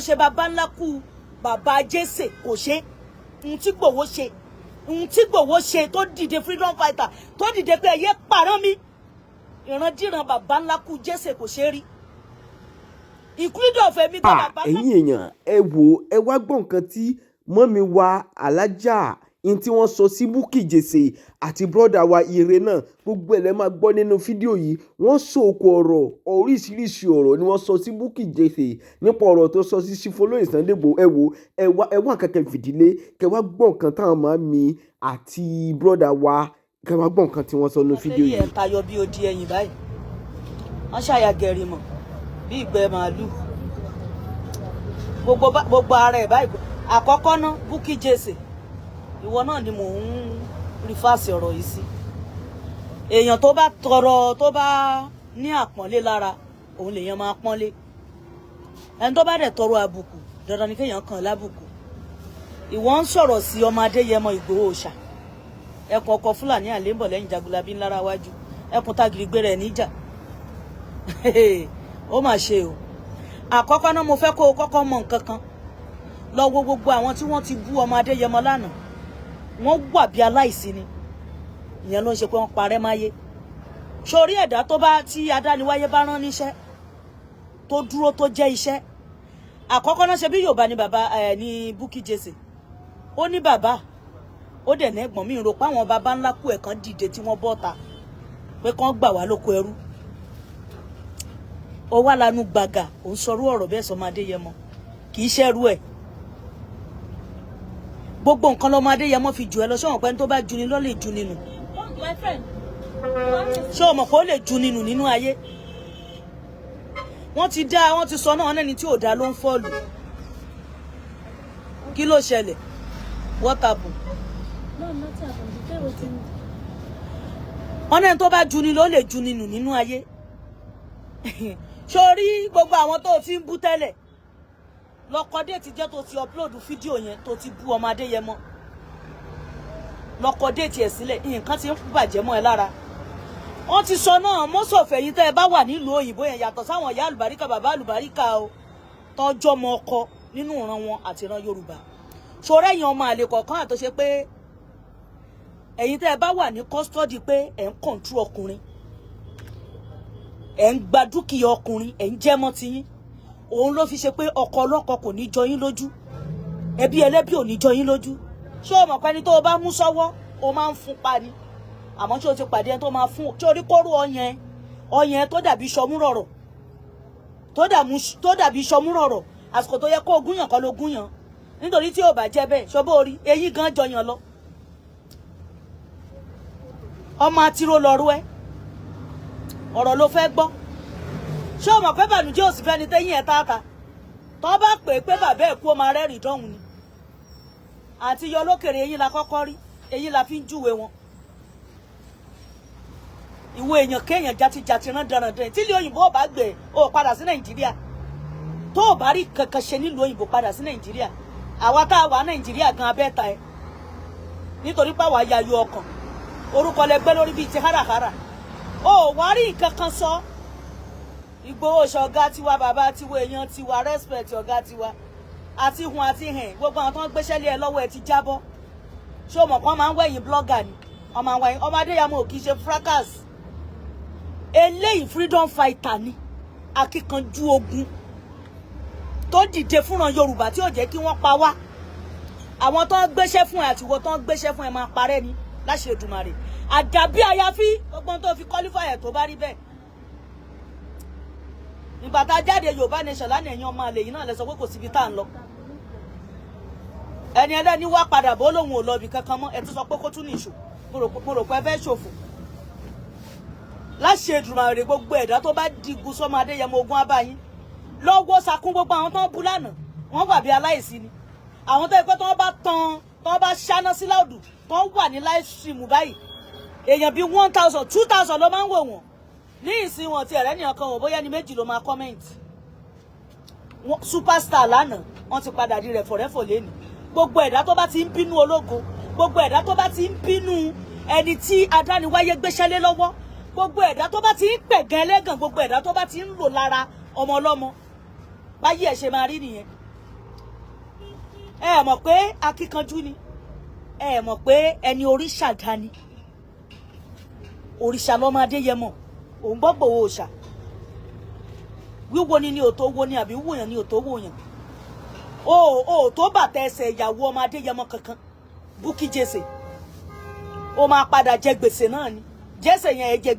ṣe bàbá ńlá kú bàbá Jesse kò ṣe ohun tí Igboho ṣe ohun tí Igboho ṣe tó dìde freedom fighter tó dìde pé ẹyẹ pàrọ̀ mi ìrandíran bàbá ńlá kú Jesse kò ṣe rí including ọ̀fẹ́ mi gan bàbá ńlá. ẹ̀yin èèyàn ẹ wò ẹ wá gbọ́ nǹkan tí mọ́mi wa alájà in tí wọ́n sọ sí Bukky Jesse àti brọ́dà wa Ire náà gbogbo ẹ̀ lẹ́ máa gbọ́ nínú fídíò yìí wọ́n sòkò ọ̀rọ̀ oríṣiríṣi ọ̀rọ̀ ni wọ́n sọ sí Bukky Jesse nípa ọ̀rọ̀ tó sọ sí Chief Olóyè Sunday Igboho ẹ wò ẹ wá kẹ̀kẹ́ fìdílé kẹ wá gbọ́ nǹkan táwọn máa mi àti brọ́dà wa kẹ wá gbọ́ nǹkan tí wọ́n sọ nínú fídíò yìí. ẹ̀ tayọ bí odi ẹ̀yìn báyìí wọ́n ṣàyàgẹ̀rì mọ̀ bí ìgbẹ́ màálù gbogbo ara ẹ̀ báyìí àkọ́kọ́ ná Bukky Jesse ìwọ náà ni mò ń rífàsì ọ̀rọ̀ yìí sí èèyàn tó bá tọrọ tó bá ní àpọ́nlé lára òun lèèyàn máa pọ́nlé ẹni tó bá dẹ̀ tọrọ àbùkù dandan ni kéèyàn kàn lábùkù ìwọ ń sọ̀rọ̀ sí ọmọ Adéyẹmọ Ìgbòho Òòṣà ẹkùn ọkọ̀ Fúlàní àlébọ̀ lẹ́yìn Jagunlabi ńlára wájú ẹkùn tágìrì gbé rẹ̀ níjà ó mà ṣe o àkọ́kọ́ náà mo fẹ́ kó o kọ́kọ́ mọ nǹkan kan lọ wo gbogbo àwọn tí wọ́n ti bú ọmọ Adéyẹmọ lánàá wọ́n wà bí aláìsí ni ìyẹn ló ń ṣe pé wọ́n parẹ́ máyé sórí ẹ̀dá tó bá tí adániwáyé bá rán níṣẹ́ tó dúró tó jẹ́ iṣẹ́ àkọ́kọ́ náà ṣe bí Yorùbá ni bàbá ní Bukky Jesse ó ní bàbá ó dẹ̀ ní ẹ̀gbọ́n mi rò pé àwọn bàbá ńlá kú ẹ̀ kan dìde tí wọ́n bọ́ta pé kán gbà wá lóko ẹrú ó wá lanu gbàgà ó ń sọrú ọ̀rọ̀ bẹ́ẹ̀ sọmọ Adéyẹmọ kì í ṣẹ́rú ẹ̀ gbogbo nǹkan lọmọ Adéyẹmọ fi jù ẹ lọ ṣé wọn pẹ́ tó bá ju ni lọ lè ju nínú ṣé o mọ̀ pé ó lè ju nínú nínú ayé wọ́n ti sọ náà ẹni tí ò dá ló ń fọ́ọ̀lù kí ló ṣẹlẹ̀ what happened wọ́n ní ẹni tó bá ju ni ló lè ju nínú nínú ayé sórí gbogbo àwọn tó ti ń bú tẹ́lẹ̀ lọ́kọ déètì jẹ́ tó ti upload fídíò yẹn tó ti bú ọmọ Adéyẹmọ lọ́kọ déètì ẹ̀ sílẹ̀ nǹkan ti ń bàjẹ́ mọ́ ẹ lára wọ́n ti sọ náà mọ́sọ̀fẹ́ yìí tẹ́ ẹ bá wà nílùú òyìnbó yẹn yàtọ̀ sáwọn ìyá àlùbáríkà bàbá àlùbáríkà o tọ́jọ́ mọ ọkọ nínú ìran wọn àti ìran Yorùbá sọ̀rọ̀ ẹ̀yin ọmọ àlè kọ̀ọ̀kan àtọ́ṣe pé ẹ̀yin tẹ́ ẹ bá wà ní custody pé ẹ̀ ń control ọkùnrin ẹ̀ ń gba dúkìá ọkùnrin ẹ̀ ń jẹ́mọ́ tiyín òun ló fi ṣe pé ọkọ ọlọ́kọ kò ní jọ yín lójú ẹbí ẹlẹ́bí ò ní jọ yín lójú ṣé o mọ̀ pé ẹni tó o bá mú sọ́wọ́ o máa ń fún pa ni àmọ́ ṣé o ti pàdé ẹni tó máa fún ṣé o rí kóró ọyàn tó dàbí ṣọmúrọ̀rọ̀ tó dàbí ṣọmúrọ̀rọ̀ àsìkò tó yẹ kó o gúnyàn kọ́ ló gúnyàn nítorí tí ò bá jẹ́ bẹ́ẹ̀ ṣọbó orí eyín gan jọyàn lọ ọmọ àtiró lọ́rú ẹ ọ̀rọ̀ ló fẹ́ gbọ́ ṣé o mọ̀ pé bànújẹ́ ò sì fẹ́ ni tẹ́yìn ẹ̀ tààtà tó bá pè pé bàbá ẹ̀ kú ó máa rẹ́rìn dọ́hùn ni àti yọ lókèrè eyín la kọ́kọ́ rí eyín la fi ń júwe wọn ìwọ èèyàn kéèyàn jatijati rán dandan tí ilé òyìnbó ò bá gbé o padà sí Nàìjíríà tó o bá rí kankan ṣe nílùú òyìnbó padà sí Nàìjíríà àwa tá a wà Nàìjíríà gan abẹ́ta ẹ nítorí pé àwa ya yọ ọkàn orúkọ lẹ gbé lórí bíi ti háràhárà o wá rí nǹkan kan sọ Ìgbòho ṣọ̀gá tiwa bàbá tiwa èèyàn tiwa respect ọ̀gá tiwa àti hun àti hẹn gbogbo àwọn tó ń gbéṣẹ́ lé ẹ lọ́wọ́ ẹ ti jábọ́ ṣé o mọ̀ kán máa ń wẹ̀yìn blogger ni ọmọ Adéyẹmọ ò kì í ṣe fracas eléyìí freedom fighter ni akíkanjú ogun tó dìde fúnran Yorùbá tí ò jẹ́ kí wọ́n pa wá àwọn tó ń gbéṣẹ́ fún ẹ àtiwọ́ tó ń gbéṣẹ́ fún ẹ máa parẹ́ ni láṣẹ Èdùmàrè àdàbí àyàfi gbogbo tó fi qualify ẹ̀ tó bá rí bẹ́ẹ̀ nígbà tá a jáde Yorùbá nation lánàá ẹ̀yìn ọmọ àlè yìí náà lẹ sọ pé kò síbi tá à ń lọ ẹni ẹlẹ́ni wá padà bó lòun ò lọ ibì kankan mọ́ ẹ tún sọ pé kó tún ní ìṣò mo rò pé ẹ fẹ́ ṣòfò láṣẹ Èdùmàrè gbogbo ẹ̀dá tó bá digun sọmọ Adéyẹmọ ogun abáyín lọ́wọ́ sakún gbogbo àwọn tó ń bú lánàá wọ́n wà bí aláìsí ni àwọn tó yẹ pé tó bá ṣáná sí láòdù tó wà ní live stream báyìí èèyàn bíi 1000 2000 ló máa ń wò wọ́n ní ìsìn wọn ti ẹ̀rẹ́ nìkan wò bóyá ní méjì ló máa comment superstar lánàá wọ́n ti padà di rẹ̀fọ̀rẹ́fọ̀ lẹ́nu gbogbo ẹ̀dá tó bá ti ń bínú ológo gbogbo ẹ̀dá tó bá ti ń bínú ẹni tí adániwáyé gbéṣẹ́ lé lọ́wọ́ gbogbo ẹ̀dá tó bá ti ń pẹ̀gàn ẹlẹ́gàn gbogbo ẹ̀dá tó bá ti ń lò lára ọmọ ọlọ́mọ báyìí ẹ̀ ṣe máa rí nìyẹn ẹ mọ̀ pé akíkanjú ni, ẹ mọ̀ pé ẹni òrìṣà dání, òrìṣà lọ́mọ Adéyẹmọ, òun gbọ́ Ìgbòho òòṣà, wíwo ni òtó wo ni àbí wòyàn ni òtó wòyàn, o tó bàtà ẹsẹ̀ ìyàwó ọmọ Adéyẹmọ kankan, Bukky Jesse ó máa padà jẹ gbèsè náà ni, Jesse yẹn ẹ jẹ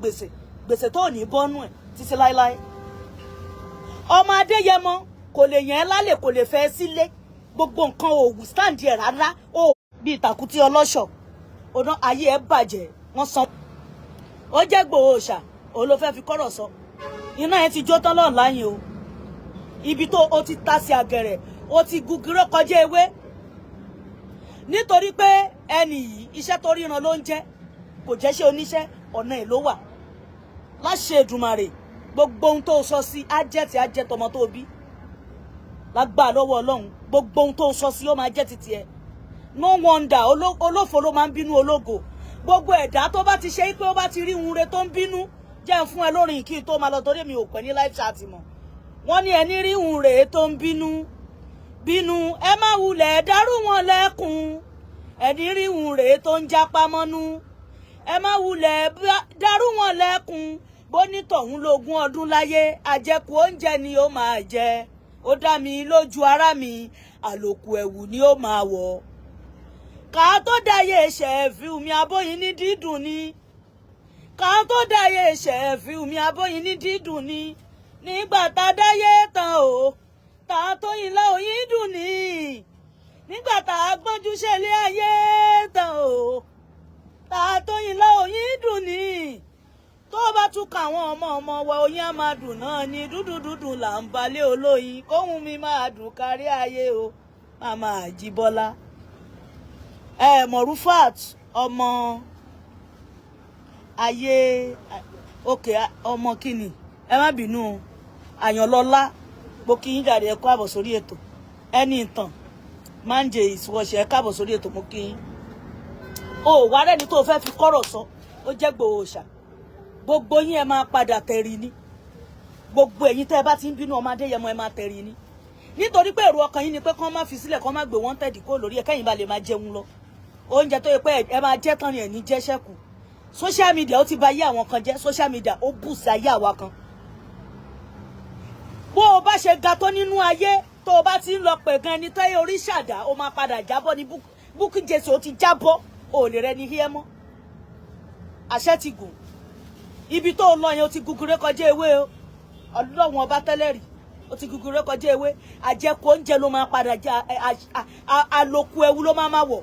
gbèsè tó ní bọ́nú ẹ̀ títí láéláé. ọmọ Adéyẹmọ kò lè yàn ẹ́ lálẹ́, kò lè fẹ́ sílé, gbogbo nǹkan ò wù stand ẹ̀ rárá, ó bí ìtàkùtì ọlọ́ṣọ̀, ọ̀nà ayé ẹ̀ bàjẹ́, wọ́n san. ó jẹ́ Ìgbòho òòṣà, òun ló fẹ́ fi kọ́rọ̀ sọ, iná ẹ̀ ti jó tán lọ́ọ̀ láyìn o, ibi tó o ti ta sí àgẹ̀rẹ̀, o ti gugurọ́ kọjá ewé, nítorí pé ẹni yìí iṣẹ́ tó ríran ló ń jẹ́, kò jẹ́ ṣe oníṣẹ́, ọ̀nà ẹ̀ ló wà. láṣẹ Èdùmàrè gbogbo ohun tó sọ sí ajẹ́ tọmọ tó bí, lágbà lọ́wọ́ Ọlọ́run, gbogbo ohun tó sọ sí ó máa jẹ́ titi ẹ̀. no wonder olófo ló máa ń bínú ológo. gbogbo ẹ̀dá tó bá ti ṣe pé ó bá ti rí ohun re tó ń bínú, jẹ́ fún ẹ lórí kí n tó máa lọ, torí mi ò pẹ́ ní live chat mọ́. wọ́n ní ẹni rí ohun re tó ń bínú ẹ má wulẹ̀ dárú wọn lẹ́kùn, ẹni rí ohun re tó ń jápá mọ́nú ẹ má wulẹ̀ dárú wọn lẹ́kùn, bónítọ̀hún lógún ọdún láyé, àjẹkù oúnjẹ ni ó máa jẹ, ó dá mi lójú ara mi, àlòkù ẹ̀wù ni ó máa wọ̀. ká tó dáyé ṣẹ̀fíù mi abóyin ní dídùn ni, ká tó dáyé ṣẹ̀fíù mi abóyin ní dídùn ni, nígbà tá a dáyé tán o, tá a tó yìn lá oyin dùn ni, nígbà tá a gbọ́njú ṣẹlẹ̀ ayé tán o, tá a tó yìn lá oyin dùn ni, tó bá tún ka àwọn ọmọ wa oyin á máa dùn náà ni, dúdú là ń balẹ̀ olóyin, kóhun mi máa dùn kárí ayé o, Màmá Àjíbọ́lá. Mọ̀rúfàt ọmọ ayé òkè ọmọ kìnnì, ẹ má bínú, Àyànlọ́lá, mo kí yín jàre, ẹ kú àbọ̀ sórí ètò. ẹni ìtàn Manje ìsúwọ̀ṣẹ̀, ẹ káàbọ̀ sórí ètò, mo kí yín. o wá rẹ́ni tó fẹ́ fi kọ́rọ̀ sọ, ó jẹ́ Ìgbòho òòṣà, gbogbo yín ẹ máa padà tẹ̀rí ni, gbogbo ẹ̀yin tẹ́ ẹ bá ti ń bínú ọmọ Adéyẹmọ ẹ máa tẹ̀rí ni, nítorí pé èrò ọkàn yín ni pé kán má fi sílẹ̀, kán má gbé wọ́n tẹ̀dí kó lórí ẹ̀, kẹ́yìn bá lè máa jẹun lọ. oúnjẹ tó yẹ pé ẹ máa jẹ tán ni ẹ̀ ní jẹ́ ṣẹ́kù. social media ó ti bà ayé àwọn kan jẹ́, social media ó bù sí ayé àwa kan. bó o bá ṣe ga tó nínú ayé, tó o bá ti ń lọ pẹ̀ gan ẹni tó yẹ orí ṣàdá, ó máa padà jábọ́ ní Bukky Jesse, ó ti jábọ́, ò lè rẹ ní hí ẹ mọ́. àṣẹ ti gùn, ibi tó lọ yẹn ó ti gúgúrẹ́ kọjá ewé o, Ọlọ́run ọba tẹ́lẹ̀ rí, ó ti gúgúrẹ́ kọjá ewé, àjẹkù oúnjẹ ló máa padà já, àlòkù ẹ̀wù ló máa wọ̀.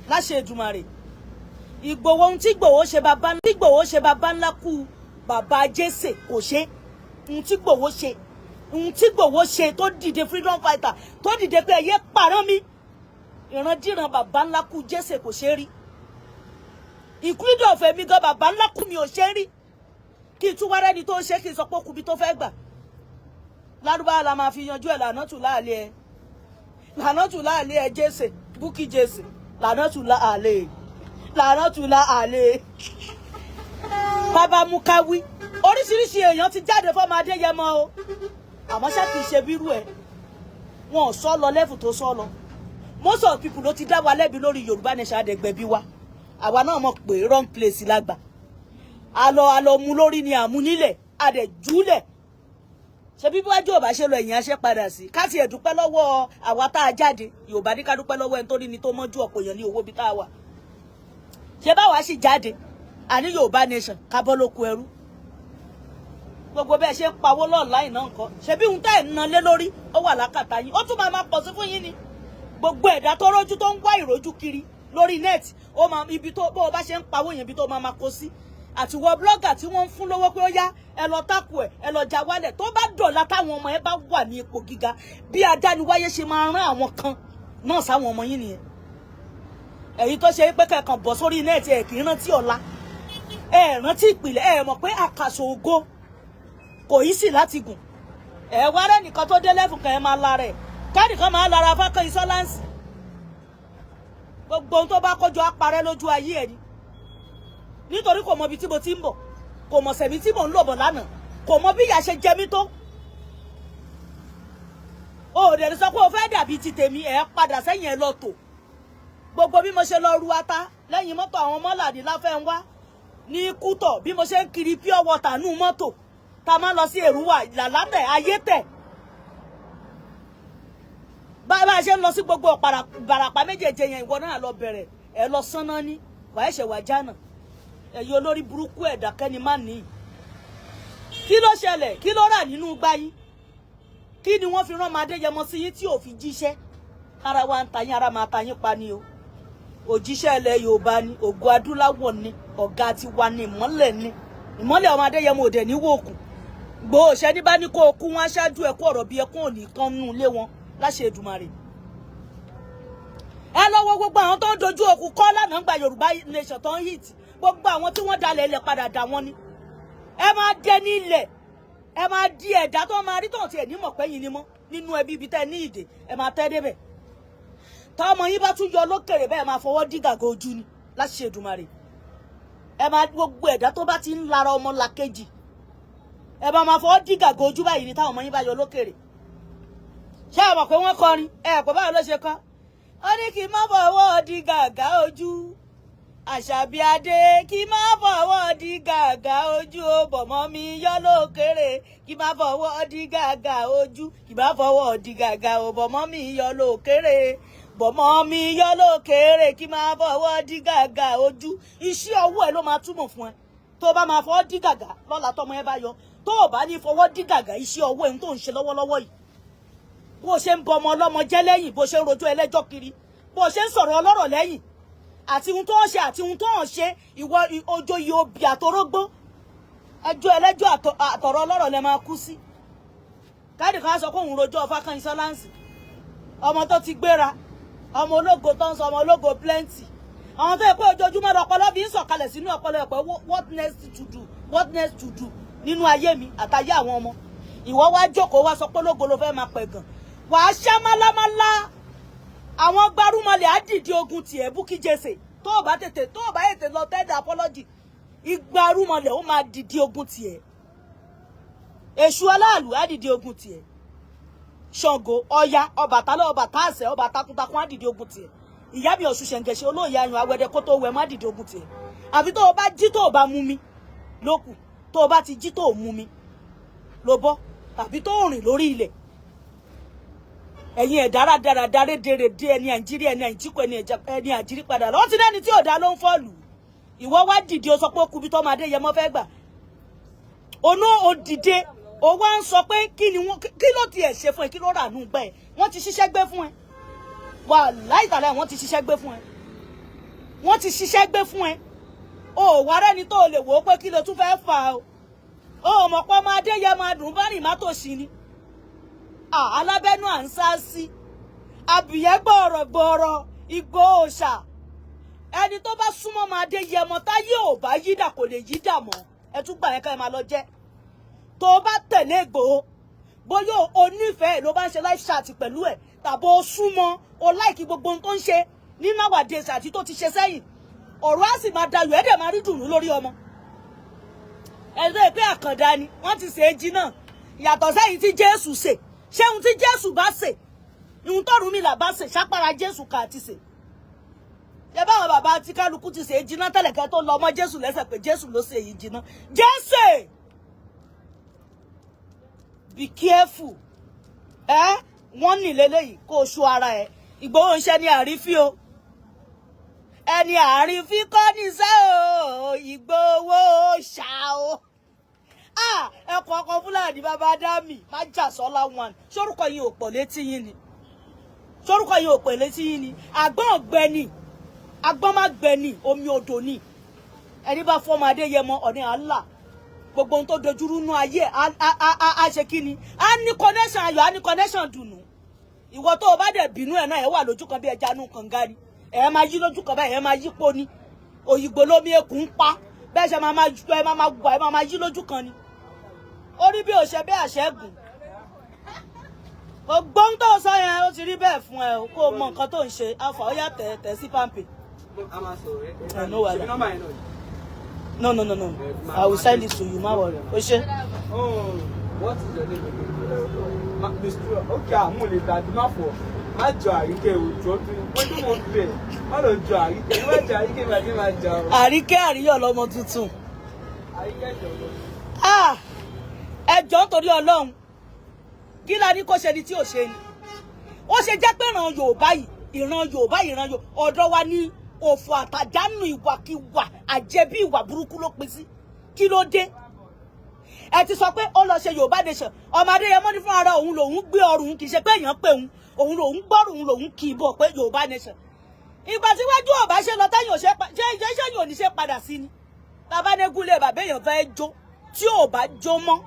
láṣẹ Èdùmàrè Ìgbòho, ohun tí Ìgbòho ṣe bàbá ńlá kú bàbá Jesse kò ṣe, ohun tí Ìgbòho ṣe tó dìde freedom fighter, tó dìde pé ẹyẹ pàrọ̀ mi, ìrandíran bàbá ńlá kú Jesse kò ṣe rí, including ọ̀fẹ́ mi gan bàbá ńlá kú mi ò ṣe rí, kí n tún wá rẹ́ni tó ṣe, kí n sọ pé okùnbi tó fẹ́ gbà. lárúbáwá la máa fi yanjú ẹ̀, lànàtù láàlẹ́ ẹ Jesse, Bukky Jesse, lànàtù láàlẹ́ bàbá Mukawi. oríṣiríṣi èèyàn ti jáde fọ́mọ Adéyẹmọ o, àmọ́ ṣá kìí ṣe bírú ẹ̀, wọn ò sọ lọ lẹ́fù tó sọ lọ. most of people ló ti dá wa lẹ́bi lórí Yorùbá Nation àdẹ̀gbẹ̀bí wa, àwa náà mọ̀ pé wrong place lágbà, àlọ́ mu lórí ni àmú nílẹ̀ àdẹ̀júlẹ̀, ṣe bí wájú ò bá ṣe lọ ẹ̀yìn aṣẹ́ padà sí. ká ti ẹ̀dúpẹ́ lọ́wọ́ àwa tá a jáde, Yorùbá ní ká dúpẹ́ lọ́wọ́ ẹni tó rí ni tó mọ́jú ọ̀pọ̀ èèyàn ní owó bí tá a wà. ṣé báwa sì jáde àní Yorùbá Nation ká bọ́ lóko ẹrú, gbogbo bẹ́ẹ̀ ṣe ń pawó lọ́ọ̀láì náà nǹkan, ṣe bí ohun tá ẹ̀ ń ná lé lórí ó wà lákàtà yín, ó tún máa pọ̀ sí fún yín ni. gbogbo ẹ̀dá tó rójú tó ń wá ìrójú kiri lórí net, ó máa ibi tó bó o bá ṣe ń pawó yẹn ibi tó máa kó sí. àti wọ blogger tí wọ́n ń fún lówó pé ó yá ẹ lọ tákù ẹ lọ já wálẹ̀, tó bá dọ̀la táwọn ọmọ ẹ bá wà ní ipò gíga, bí adániwáyé ṣe máa rán àwọn kan náà sáwọn ọmọ yín nìyẹn. èyí tó ṣe pé kẹ̀kàn bọ̀ sórí net ẹ̀ kì í rántí ọ̀la, ẹ̀ rántí ìpìlẹ̀, ẹ̀ mọ̀ pé àkàsọ̀ ògo kò yí sí láti gùn. wá rẹ́ nìkan tó dé lẹ́fù kan ẹ máa lára ẹ̀, kẹ́nìkan máa lára fákàn ìsọ́láǹsì, gbogbo ohun tó bá kójọ á parẹ́ lójú ayé ẹ̀ ni, nítorí kò mọ ibi tí mo ti ń bọ̀, kò mọ̀ sẹ̀mí tí mò ń lò bọ̀ lánàá, kò mọ bí ìyà ṣe jẹ mí tó. ó ò dẹ̀ sọ pé o fẹ́ dàbí ti tèmi ẹ̀ padà sẹ́yìn ẹ̀ lọ tò gbogbo bí mo ṣe lọ ru ata lẹ́yìn mọ́tò àwọn mọ́làdí láfẹ́ńwá ní kútọ̀ bí mo ṣe ń kiri pure water nú mọ́tò tá a máa lọ sí èrúwà làlátẹ̀ ayétẹ̀ bá a ṣe ń lọ sí gbogbo Ìbàràpá méjèèjì yẹn ìwọ náà lọ bẹ̀rẹ̀ ẹ lọ sánná ní wàá ẹ̀ṣẹ̀ wà jánà ẹ̀yin olórí burúkú ẹ̀dá kẹ́ni má nìyí kí ló ṣẹlẹ̀ kí ló rà nínú gbáyé kí ni wọ́n fi rán ọmọ Adéyẹmọ sí yín tí ò fi jíṣẹ́ ara wa ń ta yín ara máa ta yín pa ni o òjíṣẹ́ ilẹ̀ Yorùbá ni ògo adúláwọ̀ ni ọ̀gá ti wa ni ìmọ́lẹ̀ ọmọ Adéyẹmọ òde ní wòkùn gbòòṣẹ́ ní bá ní kó o kú wọn aṣáájú ẹ̀ kó ọ̀rọ̀ bí ẹkún òní kan nù lé wọn láṣẹ Èdùmàrè ẹ lọ́wọ́ gbogbo àwọn tó ń dojú òkú kọ́ lánàá gba Yorùbá nation tó ń hit gbogbo àwọn tí wọ́n dalẹ̀ ilẹ̀ padà dà wọ́n ni ẹ máa dẹ ní ilẹ̀ ẹ máa di ẹ̀dá tó máa rí tọ̀hún tí ẹ̀ ní mọ̀ pẹ́yìn ni mọ́ nínú ẹbí ibi tẹ́ ní ìdè ẹ máa tẹ́ débẹ̀ tọ́mọ yín bá tún yọ lókèrè bẹ́ẹ̀ máa fọwọ́ dí gàgà ojú ni láti ṣe Èdùmàrè ẹ máa gbogbo ẹ̀dá tó bá ti ń lara ọmọ làkejì ẹ máa fọwọ́ dí gàgà ojú báyìí ni táwọn ọmọ yín bá yọ lókèrè ṣé ẹ mọ̀ pé wọ́n kọrin ẹ pọ̀ báwo ló ṣe kọ́ ó ní kí n má fọwọ́ dí gàgà ojú Àṣàbí Adé kí n má fọwọ́ dí gàgà ojú ó bọ̀mọ́ mi yọ lókèrè kí n má fọwọ́ dí gàgà ojú kí n má fọwọ́ dí gàgà ó bọ̀mọ́ mi yọ lókèrè bọ̀mọ́ mi yọ lókèrè kí n má fọwọ́ dí gàgà ojú iṣẹ́ ọwọ́ ẹ ló máa túmọ̀ fún ẹ tó bá máa fọwọ́ dí gàgà lọ́la tọmọ ẹ bá yọ tó o bá ní fọwọ́ dí gàgà iṣẹ́ ọwọ́ ẹ tó ń ṣe lọ́wọ́lọ́wọ́ yìí bó ṣe ń bọ ọmọ ọlọ́mọ jẹ́ lẹ́yìn bó ṣe ń rojọ́ ẹlẹ́jọ́ kiri bó ṣe ń sọ̀rọ̀ ọlọ́rọ̀ lẹ́yìn àti ohun tó ń ṣe àti ohun tó ń ṣe ìwọ ojo yìí obì àtọrógbó ẹjọ́ ẹlẹ́jọ́ àtọ̀rọ̀ ọlọ́rọ̀ lẹ máa kú sí káàdì kan sọ pé òun rojọ́ Fákànyí Sọ́láǹsì ọmọ tó ti gbéra ọmọ ológo tó ń sọ ọmọ ológo plenty àwọn tó yẹ pé ojoojúmọ́ ọpọlọ bí ń sọ̀kalẹ̀ sínú ọpọlọ ẹ̀ pé what next to do nínú ayé mi àtayé àwọn ọmọ ìwọ wá jókòó wá sọ pé ológo ló fẹ́ máa pẹ̀ gàn wàá ṣá málámálá àwọn gbárùmọ̀lẹ̀ á dìde ogun tiẹ̀ Bukky Jesse tó o bá ètè lọ tẹ́lẹ̀ apology ìgbárùmọ̀lẹ̀ ó máa dìde ogun tiẹ̀ èṣù aláàlú á dìde ogun tiẹ̀ Ṣàngó Ọya Ọbàtálá ọba táàsẹ̀ ọba takuntakun á dìde ogun tiẹ̀ ìyá mi Ọ̀ṣun Ṣẹ̀ǹgẹ̀ṣẹ̀ olóòyè ayùn awẹ́dẹ kó tó wẹ̀ má dìde ogun tiẹ̀ àfi tó o bá jí tó o bá mú mi lókù tó o bá ti jí tó o mú mi ló bọ́ tàbí tó o rìn lórí ilẹ̀ ẹ̀yin ẹ̀dára dáradára dèrèdè ẹni Nàìjíríà ẹni àìjíkọ ẹni àjírí padà lọ́wọ́ ti dẹ́ni tí ò dá ló ń fọ́ọ̀lù ìwọ wá dìde o sọ pé ó kubi tó máa dé yẹmọ fẹ́ gbà onú o dìde o wá ń sọ pé kí ló tiẹ̀ ṣe fún ẹ kí ló rà nù gbẹ ẹ wọ́n ti ṣiṣẹ́ gbé fún ẹ wà láìtàlẹ́ wọ́n ti ṣiṣẹ́ gbé fún ẹ wọ́n ti ṣiṣẹ́ gbé fún ẹ o wà rẹ́ni tó lè wò ó pé kí ló tún fẹ́ fà o mọ̀ pé ọmọ Adéyẹmọ adùn bá rìn má tòṣì ni alábẹ́nú à ń sá sí abìyẹ́ gbọ̀rọ̀gbọ̀rọ̀ igbó òòṣà ẹni tó bá súnmọ́ máa dé Yẹmọ táyé ò bá yídà kò lè yídà mọ́ ẹ tún gbà yẹn ká ẹ máa lọ jẹ́ tó o bá tẹ̀lé Ìgbòho bóyá o nífẹ̀ẹ́ ló bá ń ṣe live chat pẹ̀lú ẹ̀ tàbí o súnmọ́ o láìkí gbogbo ohun tó ń ṣe ní nowadays àti tó ti ṣe sẹ́yìn ọ̀rọ̀ á sì máa dayọ̀ ẹ̀dẹ̀ máa rí dùnú lórí ọmọ ẹ̀dẹ̀ pé àkàndá ni wọ́n ti ṣe é jí náà yàtọ̀ sẹ́yìn tí Jésù ṣe ṣé ohun tí Jésù bá ṣe ohun t'Ọ̀rúnmìlà bá ṣe ṣápára Jésù ká ti ṣe ṣé báwọn bàbá tí kálukú ti ṣe é jiná tẹ́lẹ̀ kẹ́ tó lọ ọmọ Jésù lẹ́sẹ̀ pé Jésù ló ṣe èyí jiná Jésù be careful wọ́n ní lélẹ́yìí kó o ṣú ara ẹ̀ Ìgbòho ń ṣe ní àrífín o ẹni àrífín kọ́ ní sẹ́ o Ìgbòho ṣá o ẹkọ ọkọ Fúlàní bàbá dámì má jà sọlá wọn sórúkọ yìí ò pọ̀ létí yín ni àgbọn ọ̀gbẹ́ni àgbọn má gbẹni omi odò ni ẹni bá fọmọ Adéyẹmọ ọ̀ní àlà gbogbo ohun tó dojúrú nú ayé a ṣe kí ni a ní connection ayọ̀ a ní connection dùnú ìwọ tó o bá dẹ̀ bínú ẹ̀ náà ẹ̀ wà lójú kan bí ẹja nù kànga ni ẹ̀ máa yí lójú kan báyìí ẹ̀ máa yí po ni òyìnbó lómi ekùn ń pa bẹ́ẹ̀ ṣe máa yí lójú kan ni orí bí o ṣe bẹ́ẹ̀ àṣẹ́gun ògbóń tó sọ yẹn ó ti rí bẹ́ẹ̀ fún ẹ kó o mọ nǹkan tó ń ṣe afa ó yà tẹ̀ sí pàmpì. No. I will send it to you, má worry. O ṣe. What is your name again? Mr. Okay, I'm only that enough for. Má jọ Àríkẹ́ òjò tó wọ́n tó mọ̀ bẹ̀. Má lọ jọ Àríkẹ́. Má jọ Àríkẹ́ bàdé má jà o. Àríkẹ́ àríyọ̀ lọ́mọ tuntun. Àríkẹ́ jọ̀wọ́. Ẹ jọ̀ọ́ torí Ọlọ́run. Kí la ní kó ṣe ni tí ò ṣe ni? Ó ṣe jẹ́ pé ìran Yorùbá yìí, ọ̀dọ̀ wa ní òfò àtàdánù ìwàkiwà àjẹbí ìwà burúkú ló pín sí. Kí ló dé? Ẹ ti sọ pé ó lọ ṣe Yorùbá nation. Ọmọ Adéyẹmọ ní fún ara òun lòun gbé ọrùn kì í ṣe pé èèyàn pé òun lòun gbọ́rùn òun lòun kì í bọ̀ pé Yorùbá nation. Ìgbà tí wájú ọ̀bá ṣe lọ táyìn òṣè ṣe yóò ní ṣe padà sí ni. Bàbá Négúnlé bàbá èèyàn fẹ́ jó tí ò bá jó mọ́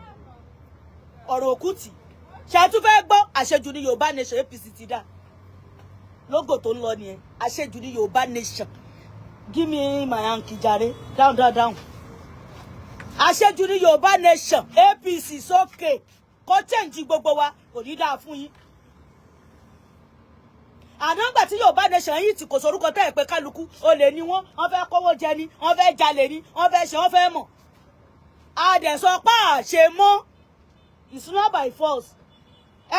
ọ̀rọ̀ òkútì. Ṣé tún fẹ́ gbọ́ àṣejù ní Yorùbá nation APC ti dá. Lógò tó ń lọ nìyẹn àṣejù ní Yorùbá nation. Give me my hanky jàre. Down. Àṣejù ní Yorùbá nation APC sókè kó change gbogbo wa kò ní dáa fún yín. Ànágbà tí Yorùbá nation yìí tí kò sorúkọ tẹ́ ẹ̀ pé kálukú olè ni wọ́n fẹ́ kówó jẹ ni wọ́n fẹ́ jalè ni wọ́n fẹ́ ṣe wọ́n fẹ́ mọ̀. Àdẹ̀sọ pa àṣe mọ́ it's not by force.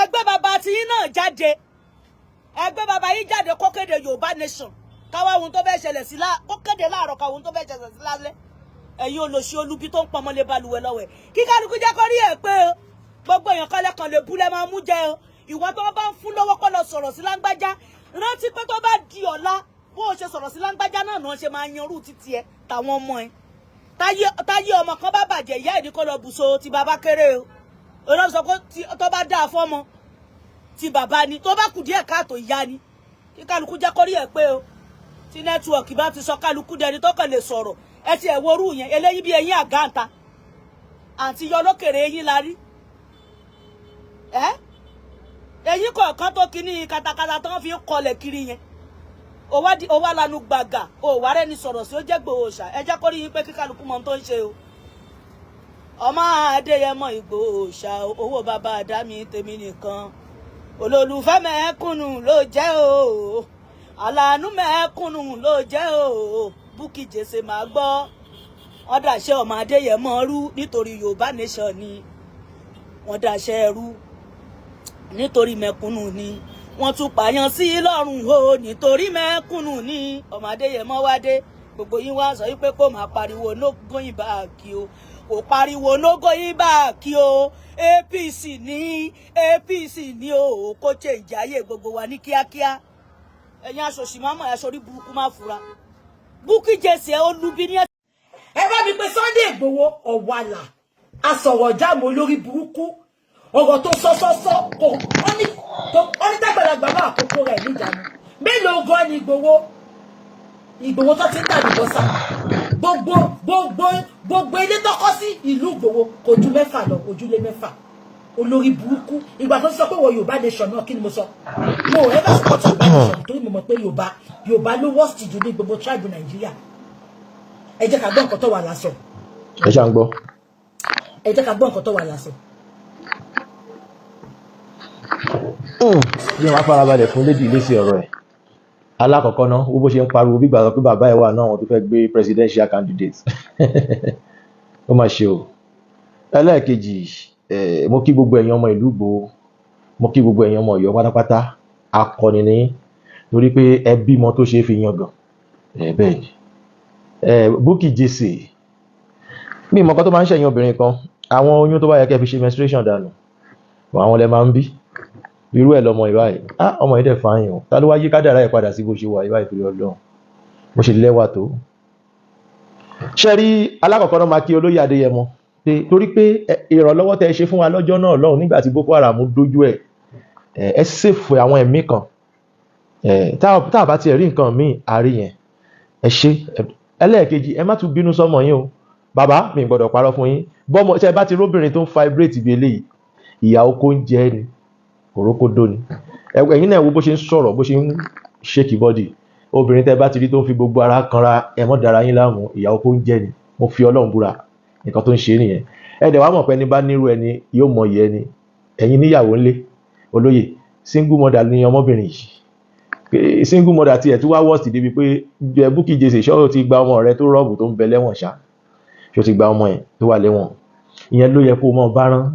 Ẹgbẹ́ bàbá tí yín náà jáde ẹgbẹ́ bàbá yín jáde kó kéde Yorùbá nation káwá ohun tó fẹ́ ṣẹlẹ̀ sí kó kéde láàárọ̀ káwá ohun tó fẹ́ ṣẹlẹ̀ sí lálẹ́. Ẹ̀yin olóṣì olubi tó ń pọnmọ́lé balùwẹ̀ lọ́wọ́ ẹ̀ kí kálukú jẹ́ kó rí ẹ̀ pé o gbogbo èèyàn kọ́lẹ́ kan lè bú lẹ́ máa mú jẹ o ìwọ tó bá ń fún lọ́wọ́ kó lọ sọ̀rọ̀ sí lágbájá rántí pé tó bá di ọ̀la bó o ṣe sọ̀rọ̀ sí lágbájá náà náà ṣe máa yanrú títí ẹ tàwọn ọmọ ẹ táyé ọmọ kan bá bàjẹ́ ìyá ẹ̀ ní kó lọ bùṣọ ti bàbá kéré o òun sọ pé tó bá dáa fọ́mọ ti bàbá ni tó bá kù díẹ̀ káàtó ìyá ni kí kálukú jẹ́ kó rí ẹ̀ pé o tí nẹ́tíwọ̀kì bá ti sọ kálukú dẹni tó kàn lè sọ̀rọ̀ ẹ ti ẹ̀ worú yẹn eléyìí bí eyín àgáǹta àti yọ lókèrè eyín la rí eyín kọ̀ọ̀kan tó kíní katakata tó ń fi kọlẹ̀ kiri yẹn ó wá lanu gbàgà ó wá rẹ́ni sọ̀rọ̀ sí ó jẹ́ Ìgbòho ṣá ẹ jẹ́ kó rí yín pé kí kálukú mọ tó ń ṣe o ọmọ Adéyẹmọ Ìgbòho ṣá owó bàbá àdámi tèmi nìkan olólùfẹ́ mẹ́kúnnù ló jẹ́ o àlànú mẹ́kúnnù ló jẹ́ o Bukky Jesse máa gbọ́ wọ́n dàṣẹ ọmọ Adéyẹmọ rú nítorí Yorùbá nation ni wọ́n dàṣẹ rú nítorí mẹ́kúnnù ni wọ́n tún pààyàn sí lọ́rùn o nítorí mẹ́kúnnù ni ọmọ Adéyẹmọ wá dé gbogbo yín wá sọ wípé kó máa pariwo no going back o kò pariwo no going back o APC ní o kó change ayé gbogbo wa ní kíákíá ẹ̀yin aṣòṣì máa mọ̀ aṣọ orí burúkú máa fura Bukky Jesse olubi ní ẹ bá mi pé Sunday Igboho ọ̀wàlà asọ̀rọ̀ jáàmù olórí burúkú ọ̀rọ̀ tó sọ́sọ́sọ́ kò ó ní tàgbàlagbà máa kókó rẹ̀ níjànú mélòó gan ni Igboho tó ti ń tàbí bọ́sà gbogbo ilé tó kọ́ sí ìlú Igboho kò ju 6 lọ ojúlé 6 olórí burúkú ìgbà tó sọ pé wọ Yorùbá nation náà kí ni mo sọ mo ò ever support Yorùbá nation torí mo mọ̀ pé Yorùbá ló worst jù ní gbogbo tribe Nàìjíríà ẹ jẹ́ ká gbọ́ nǹkan tó wà lásọ ẹ ṣá ń gbọ́. ẹ jẹ́ ká gbọ́ nǹkan tó wà lásọ. yíyan wá farabalẹ̀ fún lédi ilé sí ọ̀rọ̀ ẹ̀ alákọ̀ọ́kọ́ náà wo bó ṣe ń pariwo bí gbàgbọ́ pé bàbá ẹ̀ wà náà wọn tó fẹ́ gbé presidential candidate ó mà ṣe o. ẹlẹ́ẹ̀kejì mo kí gbogbo ẹ̀yin ọmọ ìlú Ìgbòho mo kí gbogbo ẹ̀yin ọmọ Ọ̀yọ́ pátápátá akọni ní torí pé ẹ bímọ tó ṣe é fi yangàn bẹ́ẹ̀ ni Bukky Jesse bí ìmọ̀kan tó máa ń ṣẹ̀yìn obìnrin kan àwọn oyún tó bá yẹ kẹ́ fi ṣe menstruation dànù àwọn lẹ máa ń bí irú ẹ̀ lọmọ ìwà yìí ọmọ yìí dẹ̀ fàáyìn o ta ló wá yí kádàrá ẹ̀ padà sí bó ṣe wà ìwà ìfìrí Ọlọ́run bó ṣe lẹ́wà tó. ṣe rí alákọ̀ọ́kọ́ náà máa kí olóyè Adéyẹmọ torí pé ìrànlọ́wọ́ tẹ́ ẹ ṣe fún wa lọ́jọ́ náà lọ́hùn nígbà tí Boko Haram dójú ẹ̀ ẹ ṣèfù àwọn ẹ̀mí kan tá a bá tiẹ̀ rí nǹkan míì àárí yẹn ẹ ṣe. ẹlẹ́ẹ̀kejì ẹ má tún bínú sọ́mọ yín o bàbá mi gbọ́dọ̀ parọ́ fún yín bọ́mọ tẹ́ bá ti róbìnrin tó ń vibrate bí eléyìí ìyà oko ń jẹ ni òrókódó ni ẹ̀yin náà wo bó ṣe ń sọ̀rọ̀ bó ṣe ń shake body obìnrin tẹ́ bá ti rí tó ń fi gbogbo ara kanra ẹ mọ́ dára yín láàmú ìyà oko ń jẹ ni mo fi Ọlọ́run búra nǹkan tó ń ṣe nìyẹn ẹ dẹ̀ wá mọ̀ pé ẹni bá nírú ẹni yóò mọ ìyẹn ni ẹ̀yin níyàwó ńlé olóyè single mother ni ọmọbìnrin yìí single mother tiẹ̀ tó wá worst débi pé Bukky Jesse ṣọ́ ti gba ọmọ rẹ tó rọ́ọ̀bù tó ń bẹ lẹ́wọ̀n ṣá ṣó ti gba ọmọ yẹn tó wà lẹ́wọ̀n ìyẹn ló yẹ kó mọ bá rán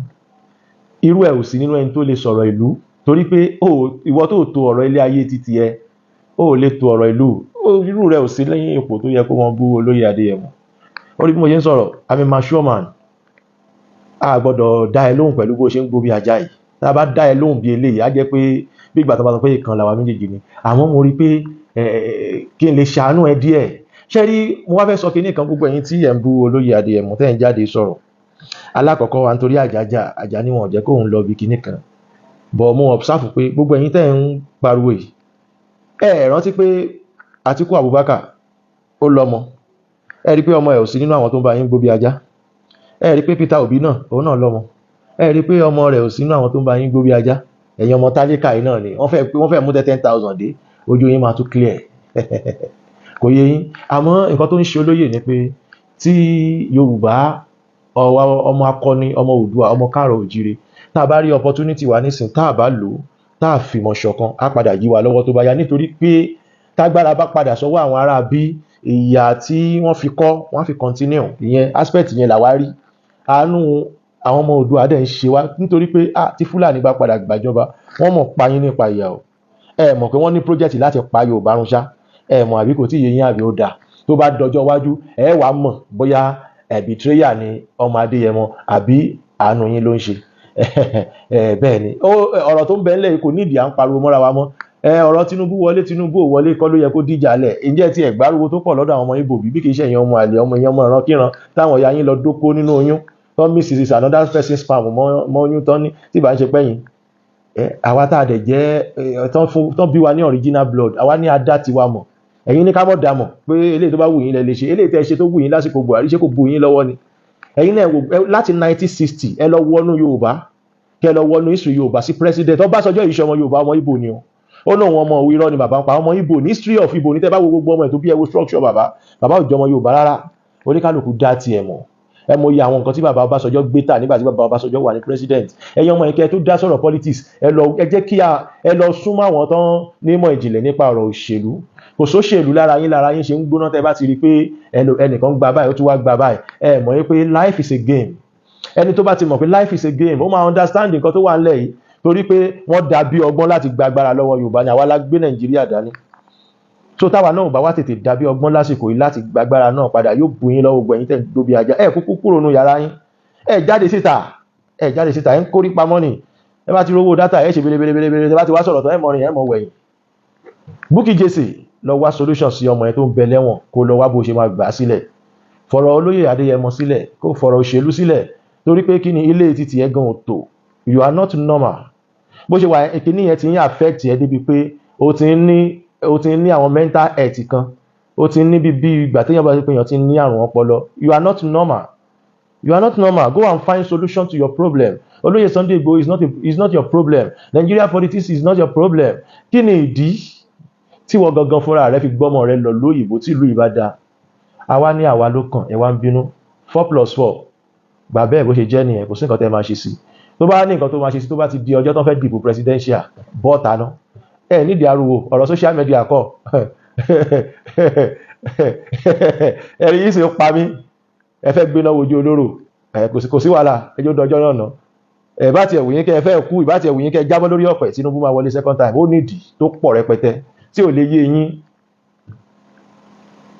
irú ẹ̀ ò sí nínú ẹni tó lè sọ̀rọ̀ ìlú torí pé ìwọ tó to ọ̀rọ̀ ilé ayé títí ẹ ó lè to ọ̀rọ̀ ìlú irú rẹ̀ ò sí lẹ́yìn ipò tó yẹ kó wọn bú olóyè Adéyẹmọ ó rí bí mo ṣe ń sọ̀rọ̀ I'm a mature man a gbọ́dọ̀ dá ẹ lóhùn pẹ̀lú bó ṣe ń gbó bí ajá yìí tá a bá dá ẹ lóhùn bí eléyìí á jẹ́ pé bí ìgbà tó bá sọ pé ìkan làwa méjèèjì ni àmọ́ mo rí pé kí n lè ṣàánú ẹ díẹ̀ ṣé rí mo wá fẹ́ sọ kinní kan gbogbo ẹ̀yin tí ẹ̀ ń bú olóyè Adéyẹmọ tẹ́ ń jáde sọ̀rọ̀ alákọ̀ọ́kọ́ wa nítorí àjà níwọ̀n jẹ́ kóun lọ bí kinní kan bọ̀ mo observe pé gbogbo ẹ̀yin tẹ́ ń pariwo yìí ẹ rántí pé Àtíkù Abubakar ó lọ́mọ ẹ rí pé ọmọ ẹ̀ ò sí nínú àwọn tó ń bá yín gbó bí ajá ẹ rí pé Peter Obi náà òun náà lọ́mọ ẹ rí pé ọmọ rẹ̀ ò sí nínú àwọn tó ń bá yín gbó bí ajá ẹ̀yin ọmọ tálíkà yìí náà ni wọ́n fẹ́ mú 10,000 dé ojú yín máa tún clear kò yé yín àmọ́ nǹkan tó ń ṣe olóyè ni pé tí Yorùbá ọmọ akọni ọmọ Oòduà ọmọ káàrọ̀ òjíire tá a bá rí opportunity wa nísìn tá a bá lò ó tá a fìmọ̀ ṣọ̀kan á padà yí wa lọ́wọ́ tó bá yá nítorí pé tágbára bá padà sọ́wọ́ àwọn ará bí ìyà tí wọ́n fi kọ́ wọ́n fi continue ìyẹn aspect yẹn làwa rí àánú àwọn ọmọ Oòduà dẹ̀ ń ṣe wá nítorí pé tí Fúlàní bá padà gbàjọba wọ́n mọ̀ pa yín nípa ìyà o ẹ mọ̀ pé wọ́n ní project láti pa Yorùbá run ṣá ẹ mọ̀ àbí kò tí ì yé yín àbí ó dà tó bá dọjọ́ wájú ẹ wàá mọ̀ bóyá betrayer ni ọmọ Adéyẹmọ àbí àánú yín ló ń ṣe bẹ́ẹ̀ ni ọ̀rọ̀ tó ń bẹ ńlẹ̀ kò nídìí à ń pariwo mọ́ra wa mọ́ ọ̀rọ̀ Tinubu wọlé Tinubu ò wọlé kọ́ ló yẹ kó díjà lẹ̀ ǹjẹ́ tí ẹ̀ gbárùwò tó pọ̀ lọ́dọ̀ àwọn ọmọ Ìgbò bí kì í ṣe ẹ̀yin ọmọ àlè ọmọ ìyẹn ọmọ ìrankíran táwọn ìyá yín lọ dóko nínú oyún tó miss is another person spam mọ́ oyún tán ní tí ìbá ń ṣe pẹ́yìn àwa tá a dẹ̀ jẹ́ tán bí wa ní original blood àwa ní adá tiwa mọ̀ ẹ̀yin ní ká mọ̀ dà mọ̀ pé eléyìí tó bá wù yín lẹ lè ṣe eléyìí tẹ́ ṣe tó wù yín lásìkò Buhari ṣé kò bù yín lọ́wọ́ ni ẹ̀yin náà láti 1960 ẹ lọ wọnú Yorùbá kẹ lọ wọnú history Yorùbá sí president Ọbásanjọ́ yìí ṣe ọmọ Yorùbá ọmọ Ìgbò ni ó lóun ọmọ irọ́ ni bàbá ń pa ọmọ Ìgbò ní history of Ìgbò ní tẹ́ bá wo gbogbo ọmọ ẹ̀ tó bí ẹ wo structure bàbá ò jọ ọmọ Yorùbá rárá oníkálukú dá tiẹ̀ mọ̀ ẹ mọ̀ iye àwọn nǹkan tí bàbá Ọbásanjọ́ gbé tà nígbà tí bàbá Ọbásanjọ́ wà ní president ẹ̀yin ọmọ ìkẹ́ tó dá sọ̀rọ̀ politics ẹ jẹ́ kí ẹ lọ súnmọ́ àwọn tán nímọ̀ ìjìnlẹ̀ nípa ọ̀rọ̀ òṣèlú kò sóṣèlú lára yín ṣe ń gbóná tẹ́ bá ti rí pé ẹnìkan gba báyìí ó tún wá gba báyìí ẹ mọ̀ pé life is a game ẹni tó bá ti mọ̀ pé life is a game ó máa understand nǹkan tó wà ńlẹ̀ yìí torí pé wọ́n dà bí ọgbọ́n láti gba agbára lọ́wọ́ Yorùbá ni àwa la gbé Nàìjíríà dání so táwa náà bá wá tètè dà bí ọgbọ́n lásìkò yìí láti gba agbára náà padà yóò bu yín lọ́wọ́ gbẹ̀yìn tẹ̀ gbóbi ajá ẹ kúkú kúrò nù yàrá yín ẹ jáde síta ẹ ń kórí pamọ́ ni ẹ bá ti rówó dátà ẹ ṣe belebelebele ẹ bá ti wá sọ̀rọ̀ tán ẹ mọ̀rin ẹ mọ̀ wẹ̀yìn Bukky Jesse lọ wá solution sí ọmọ yẹn tó ń bẹ lẹ́wọ̀n kó lọ wá bó ṣe máa gbà sílẹ̀ fọ̀rọ̀ olóyè Adéyẹmọ sílẹ̀ kó fọ̀rọ̀ òṣèlú sílẹ̀ torí pé kí ni ilé títí ẹ gan òtò you are not normal bó ṣe wà kíní yẹn ti ń affect ẹ débi pé o ti ń ní àwọn mental health kan o ti ń ní bí ìgbà téèyàn bá ṣe pé èèyàn ti ń ní àrùn ọpọlọ you are not normal go and find solution to your problem olóyè Sunday Igboho is not your problem Nigeria politics is not your problem kí ni ìdí tí wọ́n gangan fúnra rẹ̀ fi gbọ́mọ rẹ̀ lọ lóyìnbó tí ìlú ìbá da àwa ní àwa ló kàn ẹ wá ń bínú 4+4 gbà bẹ́ẹ̀ bó ṣe jẹ́ nìyẹn kò sí nǹkan tẹ́ máa ṣe sí tó bá ní nǹkan tó máa ṣe sí tó bá ti di ọjọ́ tó fẹ́ dìbò presidential bọ́ọ̀tà náà ẹ nídìí ariwo ọ̀rọ̀ social media kọ́ ẹ̀rí yìí sì ń pa mí ẹ fẹ́ gbéná wojú olóró kò sí wàhálà ẹjọ́ dọjọ́ náà ná ẹ bá tiẹ̀ wùyín kẹ́ ẹ fẹ́ kú ìbá tiẹ̀ wùyín kẹ́ ẹ jábọ́ lórí ọ̀pẹ Tinubu máa wọlé second time ó nídìí tó pọ̀ rẹpẹtẹ tí ò lè yé yín